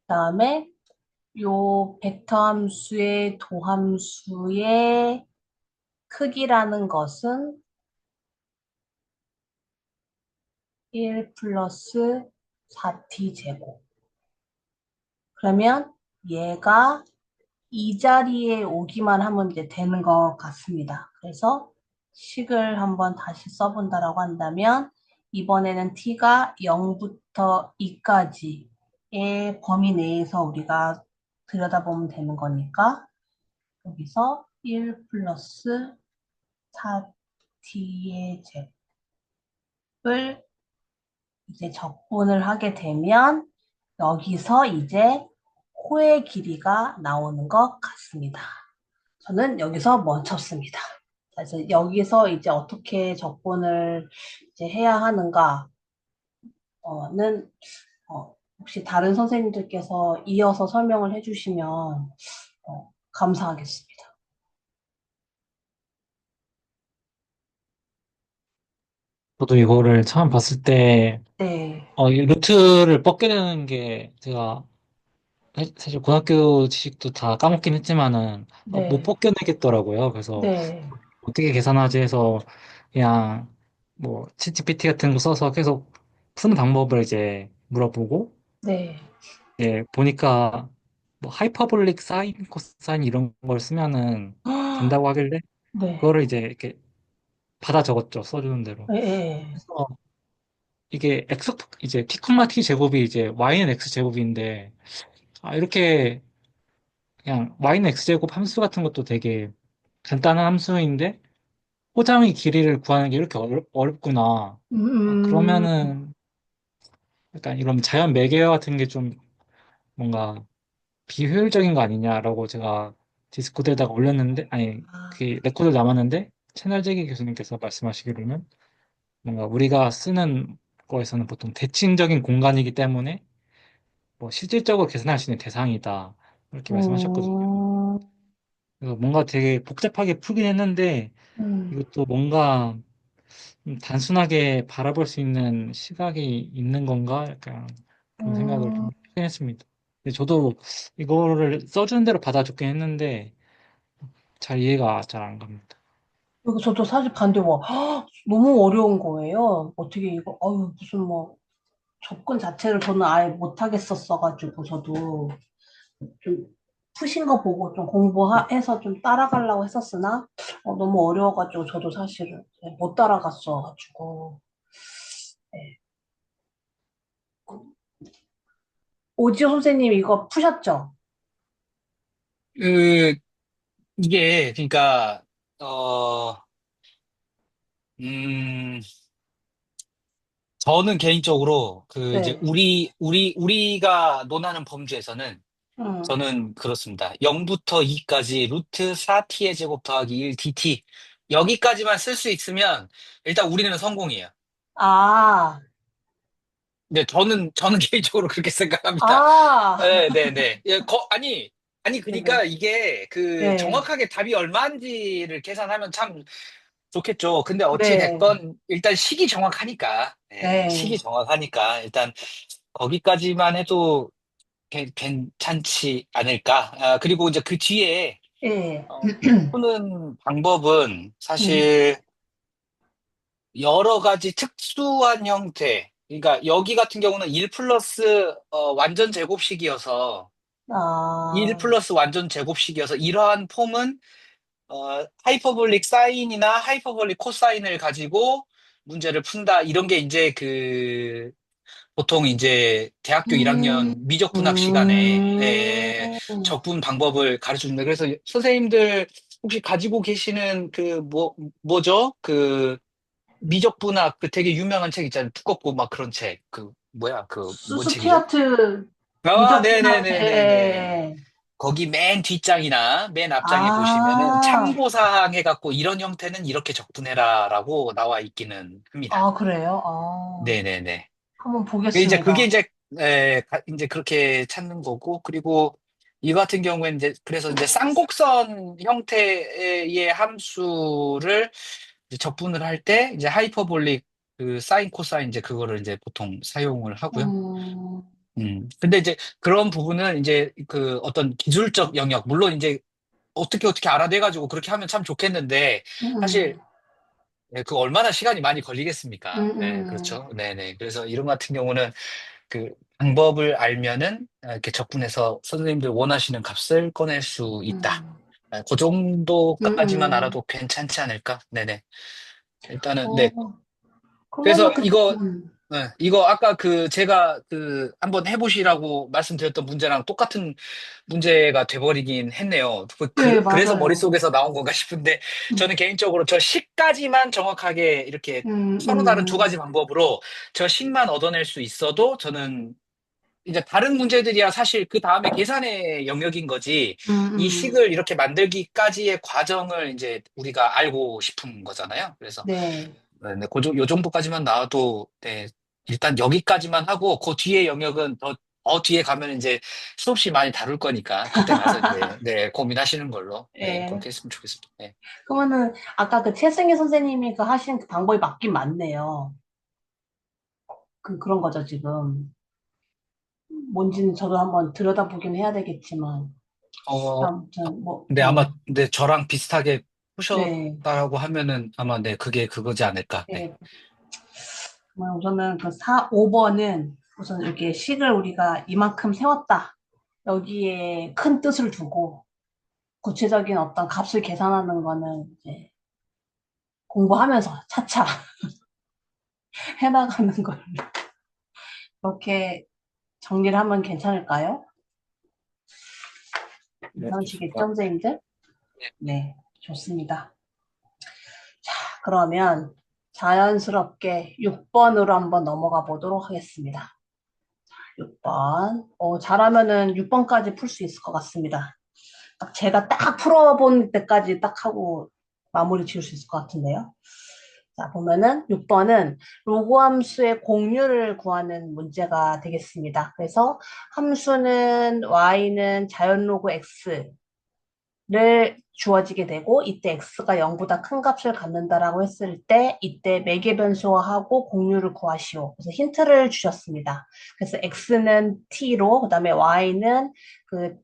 그다음에 요 벡터 함수의 도함수의 크기라는 것은 1 플러스 4t 제곱. 그러면 얘가 이 자리에 오기만 하면 이제 되는 것 같습니다. 그래서 식을 한번 다시 써본다라고 한다면 이번에는 t가 0부터 2까지의 범위 내에서 우리가 들여다보면 되는 거니까 여기서 1 플러스 4t의 제곱을 이제 적분을 하게 되면 여기서 이제 호의 길이가 나오는 것 같습니다. 저는 여기서 멈췄습니다. 그래서 여기서 이제 어떻게 적분을 이제 해야 하는가는 혹시 다른 선생님들께서 이어서 설명을 해주시면 감사하겠습니다. 저도 이거를 처음 봤을 때, 네, 이 루트를 뻗게 되는 게 제가 사실 고등학교 지식도 다 까먹긴 했지만은 못 네, 벗겨내겠더라고요. 그래서 네, 어떻게 계산하지 해서 그냥 뭐 챗GPT 같은 거 써서 계속 푸는 방법을 이제 물어보고 네, 보니까 뭐 하이퍼볼릭 사인, 코사인 이런 걸 쓰면은 된다고 하길래 네, 그거를 이제 이렇게 받아 적었죠. 써주는 대로. 네, 네. 그래서 이게 이제 t t 제곱이 이제 y는 x 제곱인데 이렇게 그냥 y는 x 제곱 함수 같은 것도 되게 간단한 함수인데 호장의 길이를 구하는 게 이렇게 어렵구나. 음, 그러면은 약간 이런 자연 매개와 같은 게 좀 뭔가 비효율적인 거 아니냐라고 제가 디스코드에다가 올렸는데, 아니, 아, 그 레코드 남았는데, 채널재기 교수님께서 말씀하시기로는 뭔가 우리가 쓰는 거에서는 보통 대칭적인 공간이기 때문에 뭐 실질적으로 계산할 수 있는 대상이다. 이렇게 말씀하셨거든요. 음, 그래서 뭔가 되게 복잡하게 풀긴 했는데, 음, 이것도 뭔가 단순하게 바라볼 수 있는 시각이 있는 건가? 약간 그런 생각을 좀 음, 하긴 했습니다. 근데 저도 이거를 써주는 대로 받아줬긴 했는데, 잘 이해가 잘 안 갑니다. 이거 저도 사실 반대 와. 너무 어려운 거예요. 어떻게 이거, 무슨 뭐, 접근 자체를 저는 아예 못하겠었어가지고, 저도 좀 푸신 거 보고 좀 공부해서 좀 따라가려고 했었으나, 너무 어려워가지고, 저도 사실은 못 따라갔어가지고, 네. 오지호 선생님 이거 푸셨죠? 그, 이게, 그러니까, 어, 음, 저는 개인적으로 이제 네. 우리가 논하는 범주에서는 음. 저는 그렇습니다. 0부터 2까지 루트 4t의 제곱 더하기 1 dt. 여기까지만 쓸 수 있으면 일단 우리는 성공이에요. 아, 네, 저는 개인적으로 그렇게 생각합니다. 아, 네, 네, 네. 예, 네네. 그러니까 이게 네. 정확하게 답이 얼마인지를 계산하면 참 좋겠죠. 근데 어찌 네. 됐건 일단 식이 정확하니까, 네, 식이 네. 정확하니까 일단 거기까지만 해도 괜찮지 않을까. 아, 그리고 이제 그 뒤에 예. 푸는 방법은 음. 사실 여러 가지 특수한 형태. 그러니까 여기 같은 경우는 1 플러스 완전 제곱식이어서 1 아, 플러스 완전 제곱식이어서 이러한 폼은 하이퍼볼릭 사인이나 하이퍼볼릭 코사인을 가지고 문제를 푼다. 이런 게 이제 보통 이제 대학교 음, 1학년 미적분학 시간에 음, 적분 방법을 가르쳐 준다. 그래서 선생님들 혹시 가지고 계시는 뭐죠? 미적분학 되게 유명한 책 있잖아요. 두껍고 막 그런 책. 뭔 책이죠? 스튜어트 아, 미적분학, 네네네네네. 예. 거기 맨 뒷장이나 맨 앞장에 보시면은 아, 참고사항 해갖고 이런 형태는 이렇게 적분해라라고 나와 있기는 합니다. 그래요? 아, 네네네. 한번 이제 그게 보겠습니다. 이제 그렇게 찾는 거고, 그리고 이 같은 경우에는 이제 그래서 이제 쌍곡선 형태의 함수를 이제 적분을 할 때 이제 하이퍼볼릭 사인 코사인 이제 그거를 이제 보통 사용을 하고요. 음, 근데 이제 그런 부분은 이제 어떤 기술적 영역, 물론 이제 어떻게 알아내가지고 그렇게 하면 참 좋겠는데, 사실, 음, 그 얼마나 시간이 많이 음, 걸리겠습니까? 네, 음, 그렇죠. 네네. 그래서 이런 같은 경우는 방법을 알면은 이렇게 접근해서 선생님들 원하시는 값을 꺼낼 수 있다. 음, 그 정도까지만 음. 알아도 괜찮지 않을까? 네네. 일단은, 네. 어, 그래서 그러면 이거 아까 제가 한번 해보시라고 말씀드렸던 문제랑 똑같은 문제가 돼버리긴 했네요. 네, 그래서 맞아요. 머릿속에서 나온 건가 싶은데, 음, 저는 개인적으로 저 식까지만 정확하게 이렇게 서로 다른 두 가지 음, 방법으로 저 식만 얻어낼 수 있어도 저는 이제 다른 문제들이야 사실 그 다음에 계산의 영역인 거지, 이 음. 식을 이렇게 만들기까지의 과정을 이제 우리가 알고 싶은 거잖아요. 그래서 네. 네, 요 정도까지만 나와도, 네, 일단 여기까지만 하고, 그 뒤에 영역은 더 뒤에 가면 이제 수없이 많이 다룰 거니까, 그때 가서 이제, 네, 고민하시는 걸로, 네, 예. 그렇게 했으면 좋겠습니다. 네. 그러면은 아까 그 최승희 선생님이 그 하신 그 방법이 맞긴 맞네요. 그런 거죠, 지금. 뭔지는 저도 한번 들여다보긴 해야 되겠지만. 어, 아무튼, 뭐, 근데 아마, 네, 저랑 비슷하게 네. 푸셨다라고 하면은 아마, 네, 그게 그거지 않을까. 네. 예. 그러면 우선은 그 5번은 우선 이렇게 식을 우리가 이만큼 세웠다. 여기에 큰 뜻을 두고 구체적인 어떤 값을 계산하는 거는 이제 공부하면서 차차 해나가는 걸로. 그렇게 정리를 하면 괜찮을까요? 네. 괜찮으시겠죠, 어, 선생님들? 네, 좋습니다. 자, 그러면 자연스럽게 6번으로 한번 넘어가 보도록 하겠습니다. 6번. 잘하면은 6번까지 풀 수 있을 것 같습니다. 제가 딱 풀어본 때까지 딱 하고 마무리 지을 수 있을 것 같은데요. 자, 보면은 6번은 로그 함수의 공률을 구하는 문제가 되겠습니다. 그래서 함수는 y는 자연 로그 x를 주어지게 되고 이때 x가 0보다 큰 값을 갖는다라고 했을 때 이때 매개 변수화하고 공률을 구하시오. 그래서 힌트를 주셨습니다. 그래서 x는 t로 그다음에 y는 그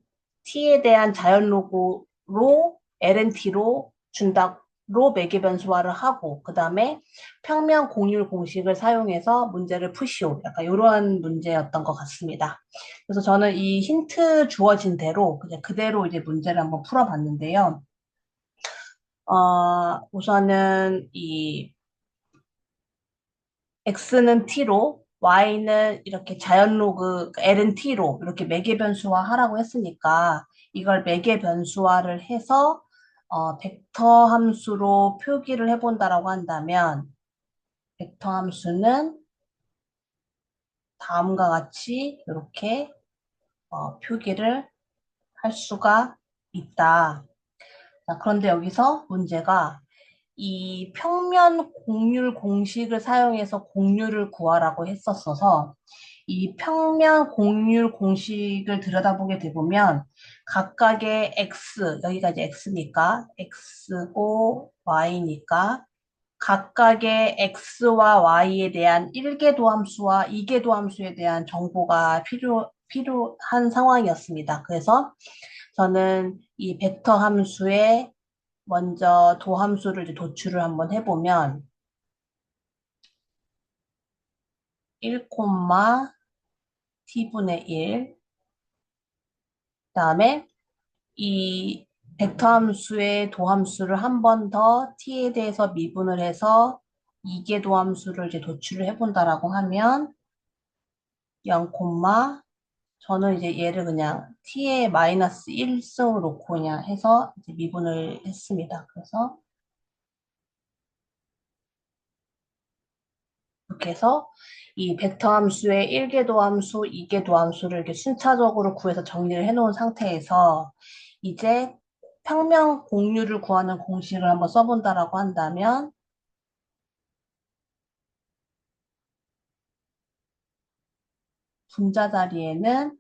t에 대한 자연 로그로 LNT로 준다로 매개변수화를 하고 그 다음에 평면 공률 공식을 사용해서 문제를 푸시오. 약간 이러한 문제였던 것 같습니다. 그래서 저는 이 힌트 주어진 대로 그냥 그대로 이제 문제를 한번 풀어봤는데요. 우선은 이 x는 t로 y는 이렇게 자연 로그 l은 t로 이렇게 매개변수화 하라고 했으니까 이걸 매개변수화를 해서 벡터 함수로 표기를 해본다라고 한다면 벡터 함수는 다음과 같이 이렇게 표기를 할 수가 있다. 자, 그런데 여기서 문제가 이 평면 공률 공식을 사용해서 공률을 구하라고 했었어서 이 평면 공률 공식을 들여다보게 되보면 각각의 x, 여기가 이제 x니까 x고 y니까 각각의 x와 y에 대한 1개 도함수와 2개 도함수에 대한 정보가 필요한 상황이었습니다. 그래서 저는 이 벡터 함수에 먼저 도함수를 이제 도출을 한번 해보면 1, t분의 1 그다음에 이 벡터 함수의 도함수를 한 번 더 t에 대해서 미분을 해서 2개 도함수를 이제 도출을 해본다라고 하면 0, 저는 이제 얘를 그냥 t에 마이너스 1승으로 놓고 그냥 해서 이제 미분을 했습니다. 그래서 이렇게 해서 이 벡터 함수의 1개 도함수, 2개 도함수를 이렇게 순차적으로 구해서 정리를 해놓은 상태에서 이제 평면 공률을 구하는 공식을 한번 써본다라고 한다면 분자 자리에는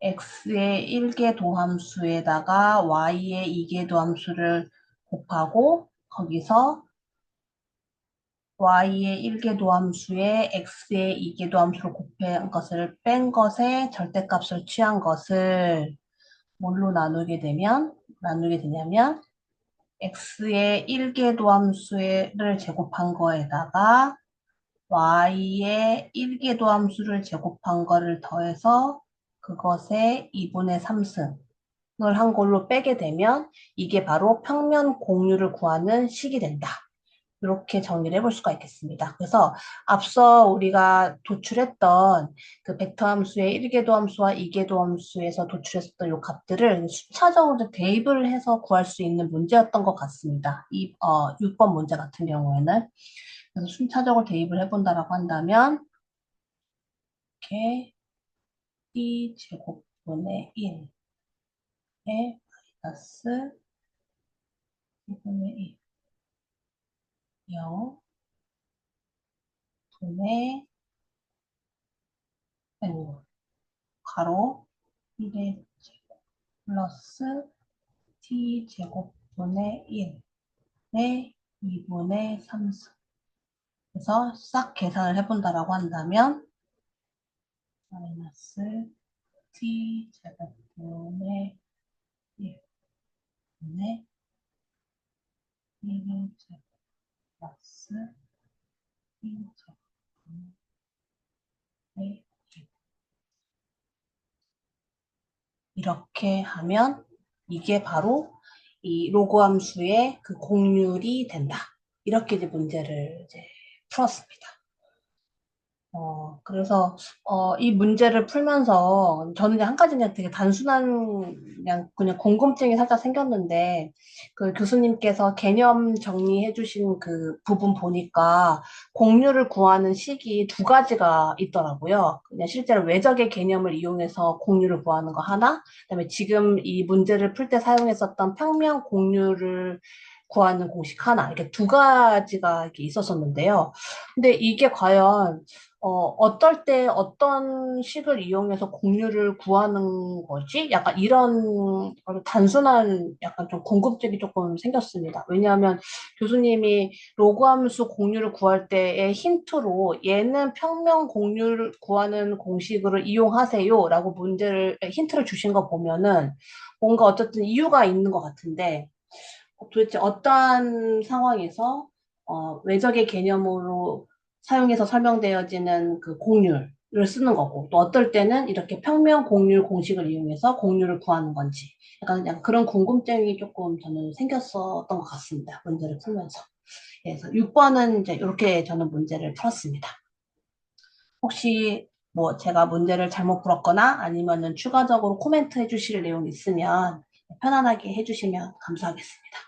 x의 1개 도함수에다가 y의 2개 도함수를 곱하고 거기서 y의 1개 도함수에 x의 2개 도함수를 곱한 것을 뺀 것에 절대값을 취한 것을 뭘로 나누게 되냐면 x의 1개 도함수를 제곱한 거에다가 y의 1개 도함수를 제곱한 거를 더해서 그것의 2분의 3승을 한 걸로 빼게 되면 이게 바로 평면 공률을 구하는 식이 된다. 이렇게 정리를 해볼 수가 있겠습니다. 그래서 앞서 우리가 도출했던 그 벡터 함수의 1개 도함수와 2개 도함수에서 도출했었던 이 값들을 순차적으로 대입을 해서 구할 수 있는 문제였던 것 같습니다. 6번 문제 같은 경우에는. 그래서 순차적으로 대입을 해본다라고 한다면 이렇게 t제곱분의 1에 마이너스 2분의 1 0 분의 아니고 가로 1의 제곱 플러스 t제곱분의 1의 2분의 3승 그래서 싹 계산을 해본다라고 한다면 마이너스 t제곱분의 1분의 1의 제곱 플러스 t제곱분의 1 이렇게 하면 이게 바로 이 로그 함수의 그 공률이 된다. 이렇게 이제 문제를 이제 풀었습니다. 그래서, 이 문제를 풀면서 저는 그냥 한 가지 그냥 되게 단순한 그냥 궁금증이 살짝 생겼는데, 그 교수님께서 개념 정리해 주신 그 부분 보니까 공률을 구하는 식이 두 가지가 있더라고요. 그냥 실제로 외적의 개념을 이용해서 공률을 구하는 거 하나, 그다음에 지금 이 문제를 풀 때 사용했었던 평면 공률을 구하는 공식 하나, 이렇게 두 가지가 이렇게 있었었는데요. 근데 이게 과연 어떨 때 어떤 식을 이용해서 공률을 구하는 거지? 약간 이런 단순한 약간 좀 궁금증이 조금 생겼습니다. 왜냐하면 교수님이 로그함수 공률을 구할 때의 힌트로 얘는 평면 공률을 구하는 공식으로 이용하세요 라고 힌트를 주신 거 보면은 뭔가 어쨌든 이유가 있는 것 같은데 도대체 어떠한 상황에서 외적의 개념으로 사용해서 설명되어지는 그 공률을 쓰는 거고 또 어떨 때는 이렇게 평면 공률 공식을 이용해서 공률을 구하는 건지 약간 그냥 그런 궁금증이 조금 저는 생겼었던 것 같습니다. 문제를 풀면서. 그래서 6번은 이제 이렇게 저는 문제를 풀었습니다. 혹시 뭐 제가 문제를 잘못 풀었거나 아니면은 추가적으로 코멘트 해주실 내용 있으면 편안하게 해주시면 감사하겠습니다.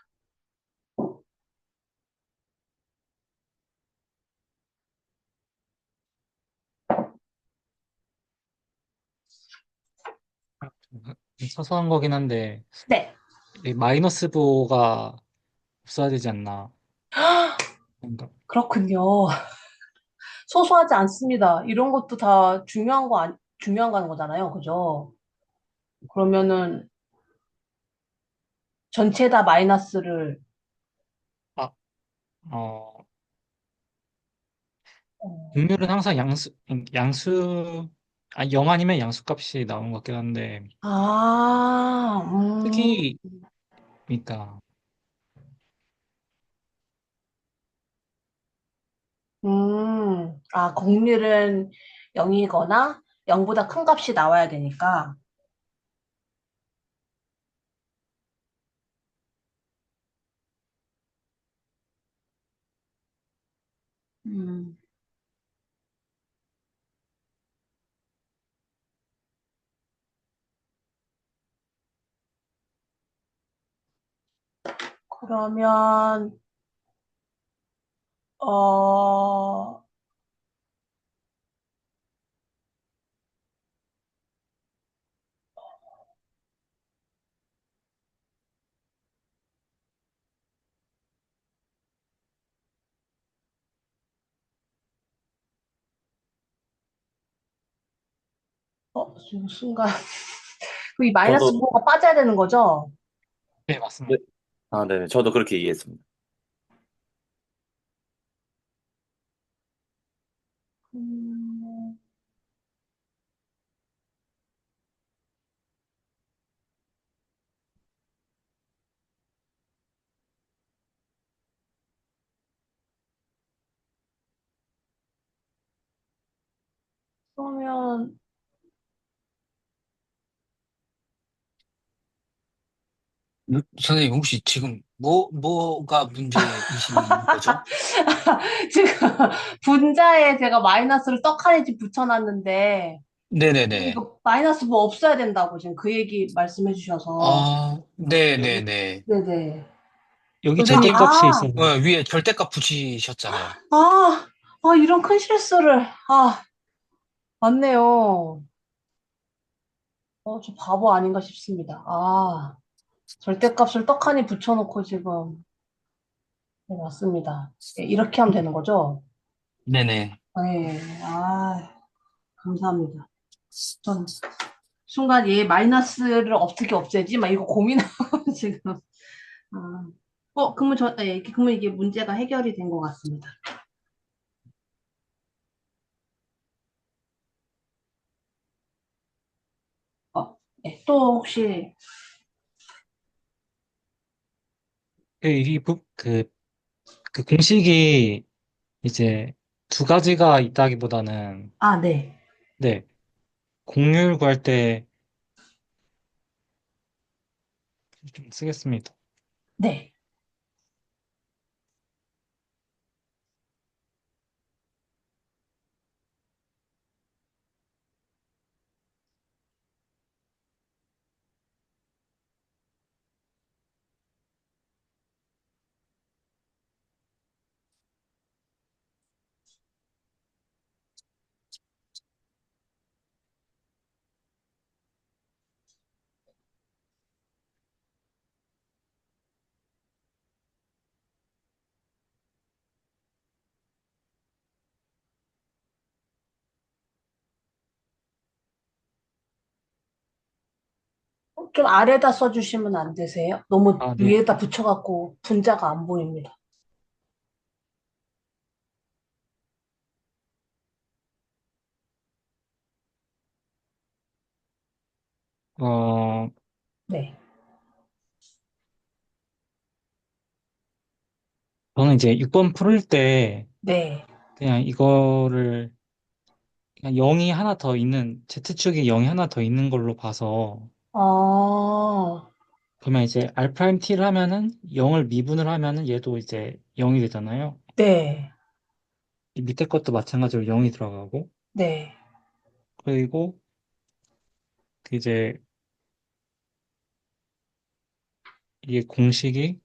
사소한 거긴 한데 네. 이 마이너스 부호가 없어야 되지 않나. 뭔가 그렇군요. 소소하지 않습니다. 이런 것도 다 중요한 거 하는 거잖아요. 그죠? 그러면은 전체 다 마이너스를, 아, 어, 어, 공률은 항상 양수, 0 아니면 양수값이 나오는 것 같긴 한데 아, 크기니까. 공률은 0이거나 0보다 큰 값이 나와야 되니까. 음, 그러면, 어, 지금 순간, 이 마이너스 저도, 부호가 빠져야 되는 거죠? 네, 네. 맞습니다. 아, 네. 저도 그렇게 이해했습니다. 음, 그러면, 선생님, 혹시 지금 뭐가 문제이신 거죠? 지금 분자에 제가 마이너스를 떡하니 집 붙여놨는데, 네네네. 이거 마이너스 뭐 없어야 된다고 지금 그 얘기 말씀해 주셔서. 아, 네네네. 네네. 여기 선생님, 절대값이 있어서 위에 절대값 붙이셨잖아요. 아, 이런 큰 실수를. 맞네요. 저 바보 아닌가 싶습니다. 절대값을 떡하니 붙여놓고 지금. 네, 맞습니다. 예, 이렇게 하면 되는 거죠? 네네. 네, 감사합니다. 전 순간 얘 마이너스를 어떻게 없애지? 막 이거 고민하고 지금. 아, 그러면 이게 문제가 해결이 된 것 같습니다. 네, 또 혹시, 그 공식이 이제 두 가지가 있다기보다는 네, 네, 공률 구할 때 좀 쓰겠습니다. 네. 좀 아래다 써주시면 안 되세요? 너무 아, 네. 위에다 붙여갖고 분자가 안 보입니다. 어, 네. 저는 이제 6번 풀 때 네. 그냥 이거를 그냥 0이 하나 더 있는, Z축에 0이 하나 더 있는 걸로 봐서, 어, 그러면 이제 R 프라임 T를 하면은 0을 미분을 하면은 얘도 이제 0이 되잖아요. 네. 이 밑에 것도 마찬가지로 0이 들어가고, 네. 그리고 그 이제 이게 공식이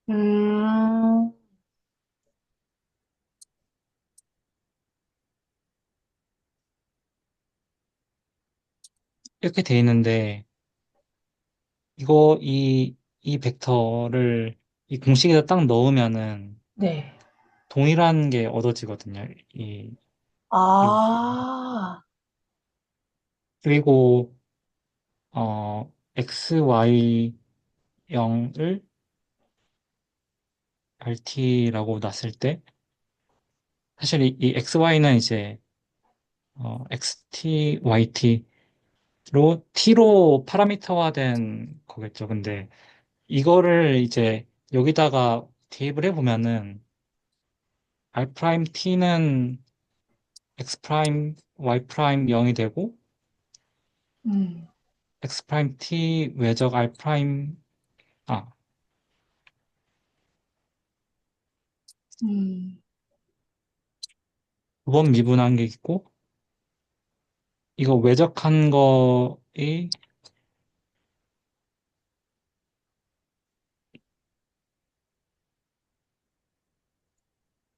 음, 이렇게 돼 있는데, 이 벡터를 이 공식에다 딱 넣으면은 네. 동일한 게 얻어지거든요. 이 아, 그리고, x, y 0을 RT라고 놨을 때, 사실 이 XY는 이제, XT, YT로, T로 파라미터화된 거겠죠. 근데 이거를 이제 여기다가 대입을 해보면은, R 프라임 T는 X 프라임, Y 프라임 0이 되고, 음, X 프라임 T 외적 R 프라임, 아, 음, 2번 미분한 게 있고, 이거 외적한 거의,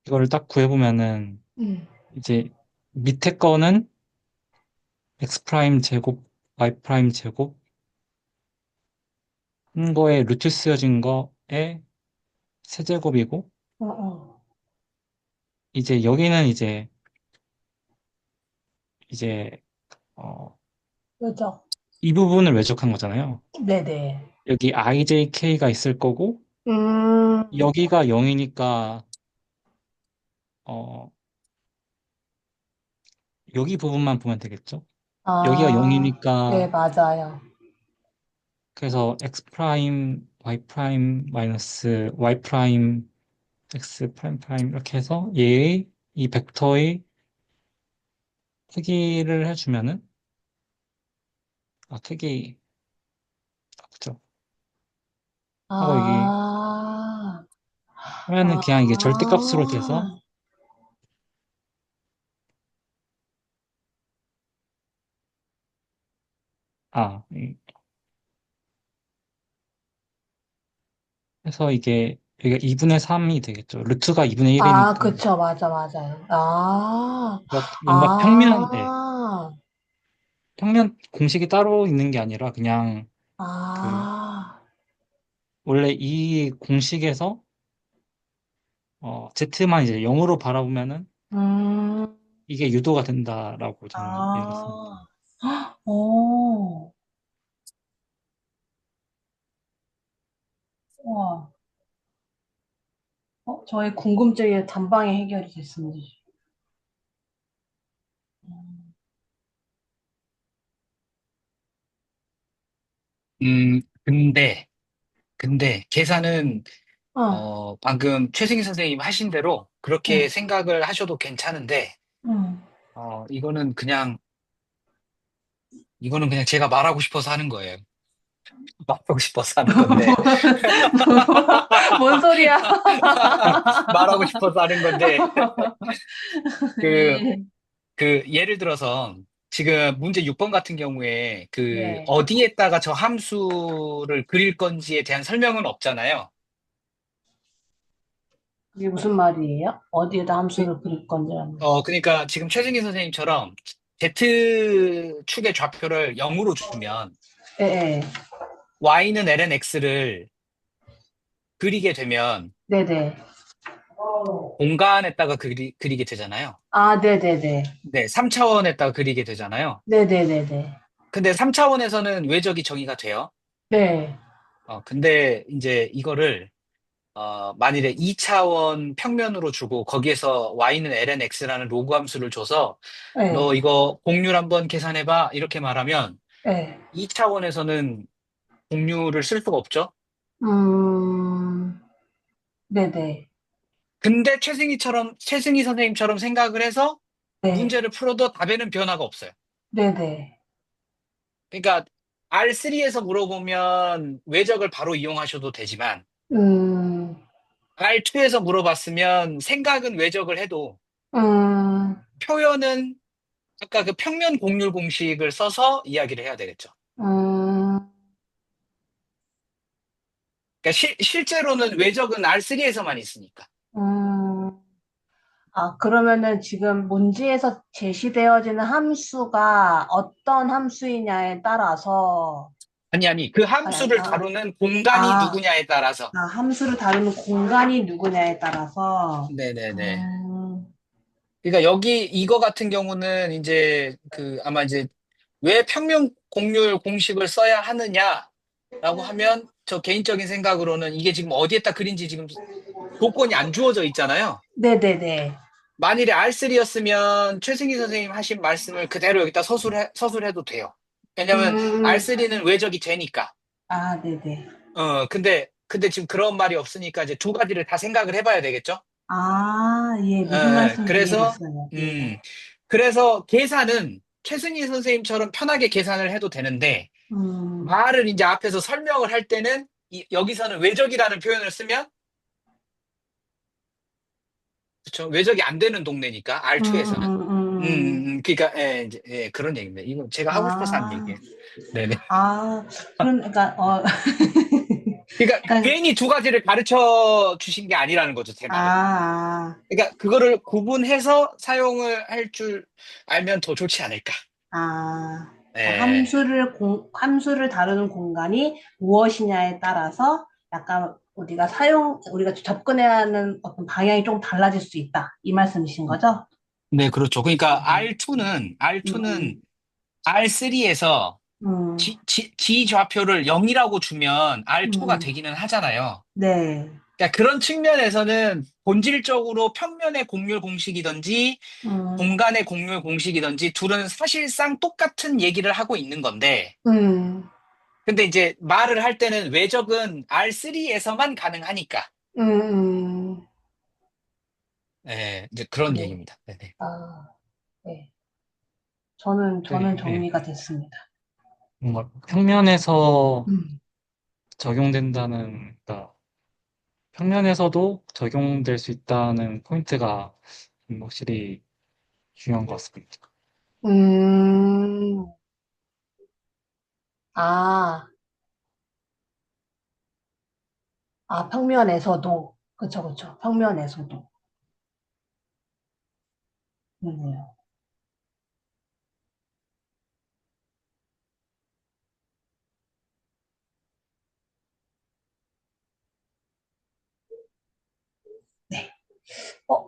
이거를 딱 구해보면은, 음. 이제 밑에 거는 x 프라임 제곱, y 프라임 제곱 한 거에 루트 쓰여진 거에 세제곱이고, 어, 어. 이제 여기는 이제 어, 그죠? 이 부분을 외적한 거잖아요. 네네. 여기 ijk가 있을 거고, 음, 여기가 0이니까 여기 부분만 보면 되겠죠. 여기가 아, 네, 0이니까 맞아요. 그래서 x 프라임 y 프라임 마이너스 y 프라임 x 프라임 프라임 이렇게 해서 얘의 이 벡터의 크기를 해주면은, 크기, 그죠? 하고 이게 아, 하면은 그냥 이게 절대값으로 돼서, 아, 아, 해서 이게 여기가 2분의 3이 되겠죠. 루트가 2분의 아, 1이니까. 그쵸, 맞아, 맞아요. 아, 뭔가 평면, 아, 평면 공식이 따로 있는 게 아니라 그냥 그, 아, 원래 이 공식에서, Z만 이제 0으로 바라보면은 음, 이게 유도가 된다라고 저는 얘기했습니다. 아, 오, 와, 저의 궁금증이 단방에 해결이 됐습니다. 근데, 계산은, 어, 방금 최승희 선생님 하신 대로 그렇게 네, 생각을 하셔도 괜찮은데, 음. 이거는 그냥 제가 말하고 싶어서 하는 거예요. 말하고 싶어서 하는 건데, 뭔 소리야? 말하고 싶어서 하는 건데, 그, 네, 예를 들어서, 지금 문제 6번 같은 경우에, 네. 어디에다가 저 함수를 그릴 건지에 대한 설명은 없잖아요. 이게 무슨 말이에요? 어디에다 그- 함수를 그릴 건지라는. 그러니까 지금 최승희 선생님처럼 Z축의 좌표를 0으로 주면, 예, 예. Y는 ln X를 그리게 되면, 네네. 공간에다가 그리게 되잖아요. 아, 네네네. 네, 3차원에다가 그리게 되잖아요. 네네네네. 근데 3차원에서는 외적이 정의가 돼요. 네. 근데 이제 이거를 만일에 2차원 평면으로 주고 거기에서 y는 ln x라는 로그 함수를 줘서 네. 너 이거 공률 한번 계산해봐 이렇게 말하면 네. 2차원에서는 공률을 쓸 수가 없죠. 음, 네네. 근데 최승희 선생님처럼 생각을 해서 네. 문제를 풀어도 답에는 변화가 없어요. 네네. 그러니까 R3에서 물어보면 외적을 바로 이용하셔도 되지만 음, R2에서 물어봤으면 생각은 외적을 해도 음, 표현은 아까 그 평면 공률 공식을 써서 이야기를 해야 되겠죠. 음, 그러니까 실제로는 외적은 R3에서만 있으니까. 음. 아, 그러면은 지금 문제에서 제시되어지는 함수가 어떤 함수이냐에 따라서, 아니, 그 아, 함수를 아, 다루는 공간이 아, 누구냐에 따라서. 함수를 다루는 공간이 누구냐에 따라서, 네네네. 음, 그러니까 여기 이거 같은 경우는 이제 그 아마 이제 왜 평면 공률 공식을 써야 하느냐라고 하면 저 개인적인 생각으로는 이게 지금 어디에다 그린지 지금 조건이 안 주어져 있잖아요. 네네네. 만일에 R3였으면 최승희 선생님 하신 말씀을 그대로 여기다 서술해도 돼요. 왜냐면 음, R3는 외적이 되니까. 아, 네네. 근데 지금 그런 말이 없으니까 이제 두 가지를 다 생각을 해봐야 되겠죠? 아, 예, 무슨 예, 말씀인지 그래서, 이해됐어요. 예. 음, 그래서 계산은 최승희 선생님처럼 편하게 계산을 해도 되는데, 음, 말을 이제 앞에서 설명을 할 때는, 여기서는 외적이라는 표현을 쓰면, 그쵸? 외적이 안 되는 동네니까, 음, R2에서는. 음, 음. 그러니까, 예, 이제, 예, 그런 얘기입니다. 이건 제가 하고 싶어서 하는 아, 얘기예요. 네네. 그러니까, 그러니까, 그러니까, 괜히 두 가지를 가르쳐 주신 게 아니라는 거죠, 제 말은. 아, 그러니까, 그거를 구분해서 사용을 할 줄 알면 더 좋지 않을까. 그러니까 예. 함수를 다루는 공간이 무엇이냐에 따라서 약간 우리가 접근해야 하는 어떤 방향이 좀 달라질 수 있다. 이 말씀이신 거죠? 네, 그렇죠. 그러니까 음, R2는 음, R3에서 음, G좌표를 0이라고 주면 R2가 음, 되기는 하잖아요. 네, 그러니까 그런 측면에서는 본질적으로 평면의 공률 공식이든지 음, 공간의 공률 공식이든지 둘은 사실상 똑같은 얘기를 하고 있는 건데, 음, 근데 이제 말을 할 때는 외적은 R3에서만 가능하니까, 음, 예, 이제 그런 네, 얘기입니다. 네네. 아, 네. 저는 네, 정리가 됐습니다. 뭔가 평면에서 음, 적용된다는, 그러니까 평면에서도 적용될 수 있다는 포인트가 확실히 중요한 것 같습니다. 음, 아, 평면에서도, 그쵸, 그쵸. 평면에서도. 네. 네.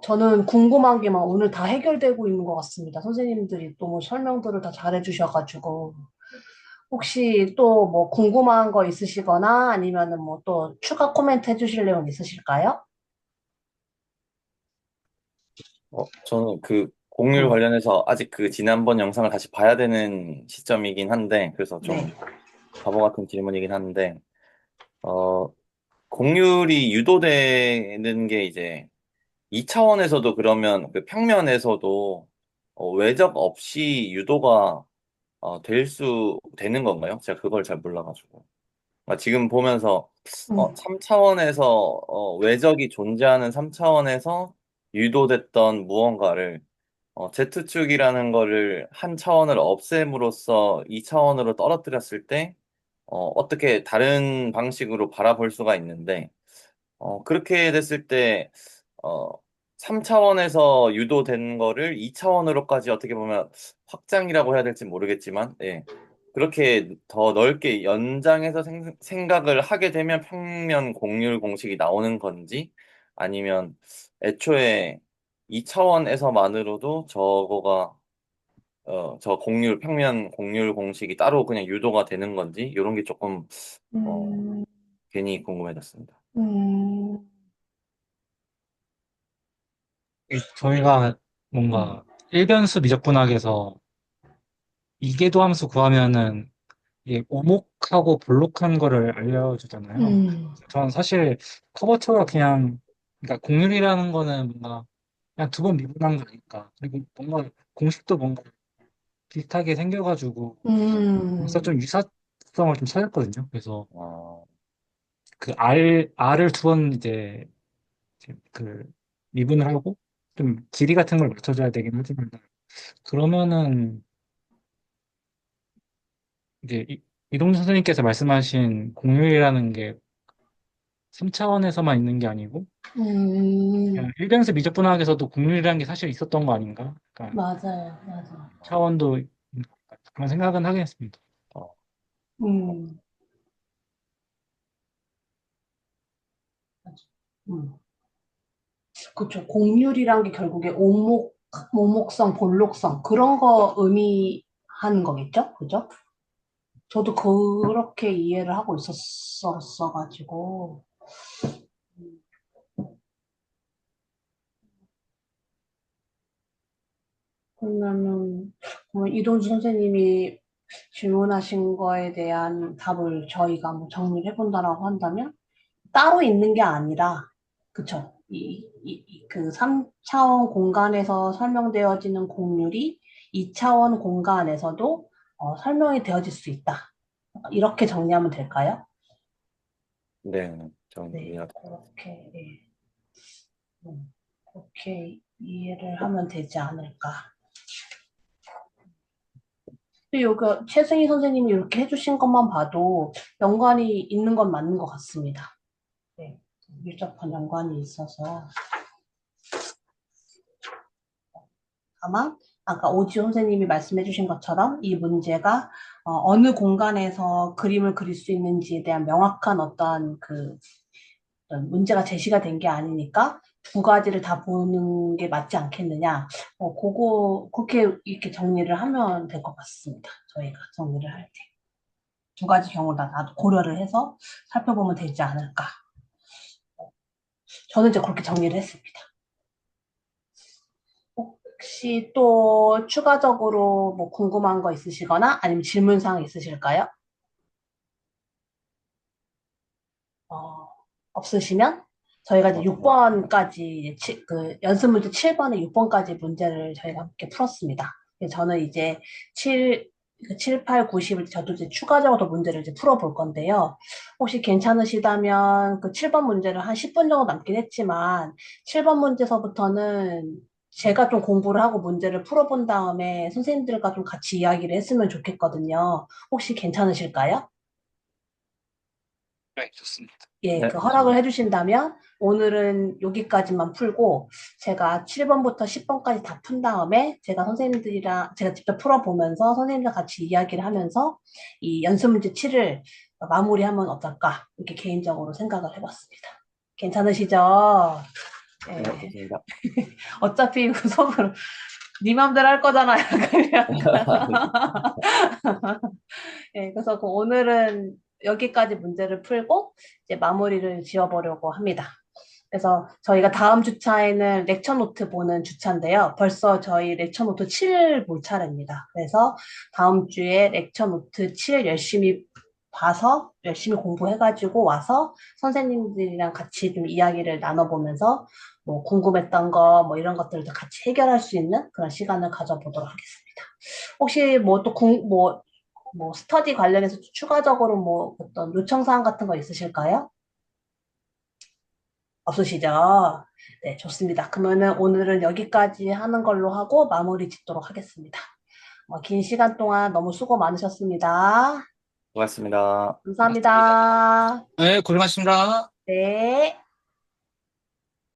저는 궁금한 게 막 오늘 다 해결되고 있는 것 같습니다. 선생님들이 너무 설명들을 다 잘해주셔가지고. 혹시 또 뭐 궁금한 거 있으시거나 아니면은 뭐 또 추가 코멘트 해주실 내용 있으실까요? 저는 그 공률 음, 관련해서 아직 그 지난번 영상을 다시 봐야 되는 시점이긴 한데, 그래서 좀 네. 바보 같은 질문이긴 한데, 어, 공률이 유도되는 게 이제 2차원에서도 그러면 그 평면에서도 외적 없이 유도가 되는 건가요? 제가 그걸 잘 몰라가지고. 지금 보면서 음, 3차원에서 외적이 존재하는 3차원에서 유도됐던 무언가를 Z축이라는 거를 한 차원을 없앰으로써 2차원으로 떨어뜨렸을 때 어떻게 다른 방식으로 바라볼 수가 있는데 그렇게 됐을 때 어, 3차원에서 유도된 거를 2차원으로까지 어떻게 보면 확장이라고 해야 될지 모르겠지만, 예. 그렇게 더 넓게 연장해서 생각을 하게 되면 평면 공률 공식이 나오는 건지, 아니면 애초에 2차원에서만으로도 저 평면 공률 공식이 따로 그냥 유도가 되는 건지, 이런 게 조금, 어, 음, 괜히 궁금해졌습니다. 음, 저희가 음, 뭔가 일변수 미적분학에서 이계도 함수 구하면은 이게 오목하고 볼록한 거를 알려주잖아요. 전 사실 커버처가 그러니까 공률이라는 거는 뭔가 그냥 두 번 미분한 거니까. 그리고 뭔가 공식도 뭔가 비슷하게 생겨가지고 그래서 좀 유사성을 좀 찾았거든요. 그래서 어, 그 R을 두 번 이제 그 미분을 하고 좀 길이 같은 걸 맞춰줘야 되긴 하지만 그러면은 이제 이동준 선생님께서 말씀하신 공률이라는 게 3차원에서만 있는 게 아니고 그냥 1변수 미적분학에서도 공률이라는 게 사실 있었던 거 아닌가? 그러니까 맞아요, 맞아. 차원도 있는 것 같다. 그런 생각은 하긴 했습니다. 어, 음, 맞아. 그쵸. 곡률이란 게 결국에 오목성, 볼록성, 그런 거 의미하는 거겠죠? 그죠? 저도 그렇게 이해를 하고 있었어가지고. 그러면 이동주 선생님이 질문하신 거에 대한 답을 저희가 뭐 정리를 해본다라고 한다면, 따로 있는 게 아니라, 그쵸. 그 3차원 공간에서 설명되어지는 공률이 2차원 공간에서도 설명이 되어질 수 있다. 이렇게 정리하면 될까요? 네, 네, 정리가 그렇게, 예. 그렇게 이해를 하면 되지 않을까. 근데 여기 최승희 선생님이 이렇게 해주신 것만 봐도 연관이 있는 건 맞는 것 같습니다. 네, 밀접한 연관이 있어서. 다만 아까 오지호 선생님이 말씀해 주신 것처럼 이 문제가 어느 공간에서 그림을 그릴 수 있는지에 대한 명확한 어떤 문제가 제시가 된 게 아니니까 두 가지를 다 보는 게 맞지 않겠느냐. 그렇게 이렇게 정리를 하면 될 것 같습니다. 저희가 정리를 할 때. 두 가지 경우를 다 고려를 해서 살펴보면 되지 않을까. 저는 이제 그렇게 정리를 했습니다. 혹시 또 추가적으로 뭐 궁금한 거 있으시거나 아니면 질문사항 있으실까요? 어, 없으시면 저희가 이제 6번까지 그 연습 문제 7번에 6번까지 문제를 저희가 함께 풀었습니다. 그래서 저는 이제 7, 8, 90을 저도 이제 추가적으로 문제를 이제 풀어볼 건데요. 혹시 괜찮으시다면 그 7번 문제를 한 10분 정도 남긴 했지만 7번 문제서부터는 제가 좀 공부를 하고 문제를 풀어본 다음에 선생님들과 좀 같이 이야기를 했으면 좋겠거든요. 혹시 괜찮으실까요? 네, 좋습니다. 예, 네, 그 허락을 좋습니다. 해주신다면 오늘은 여기까지만 풀고 제가 7번부터 10번까지 다 푼 다음에 제가 직접 풀어보면서 선생님과 같이 이야기를 하면서 이 연습 문제 7을 마무리하면 어떨까 이렇게 개인적으로 생각을 해봤습니다. 괜찮으시죠? 네, 예, 좋습니다. 어차피 구속으로 네 맘대로 할 거잖아요. 예, 그래서 오늘은 여기까지 문제를 풀고 이제 마무리를 지어보려고 합니다. 그래서 저희가 다음 주차에는 렉처 노트 보는 주차인데요. 벌써 저희 렉처 노트 7 볼 차례입니다. 그래서 다음 주에 렉처 노트 7 열심히 봐서 열심히 공부해가지고 와서 선생님들이랑 같이 좀 이야기를 나눠보면서 뭐 궁금했던 거 뭐 이런 것들도 같이 해결할 수 있는 그런 시간을 가져보도록 하겠습니다. 혹시 뭐 스터디 관련해서 추가적으로 뭐 어떤 요청사항 같은 거 있으실까요? 없으시죠? 네, 좋습니다. 그러면은 오늘은 여기까지 하는 걸로 하고 마무리 짓도록 하겠습니다. 긴 시간 동안 너무 수고 많으셨습니다. 고맙습니다. 감사합니다. 네, 고생하셨습니다. 네.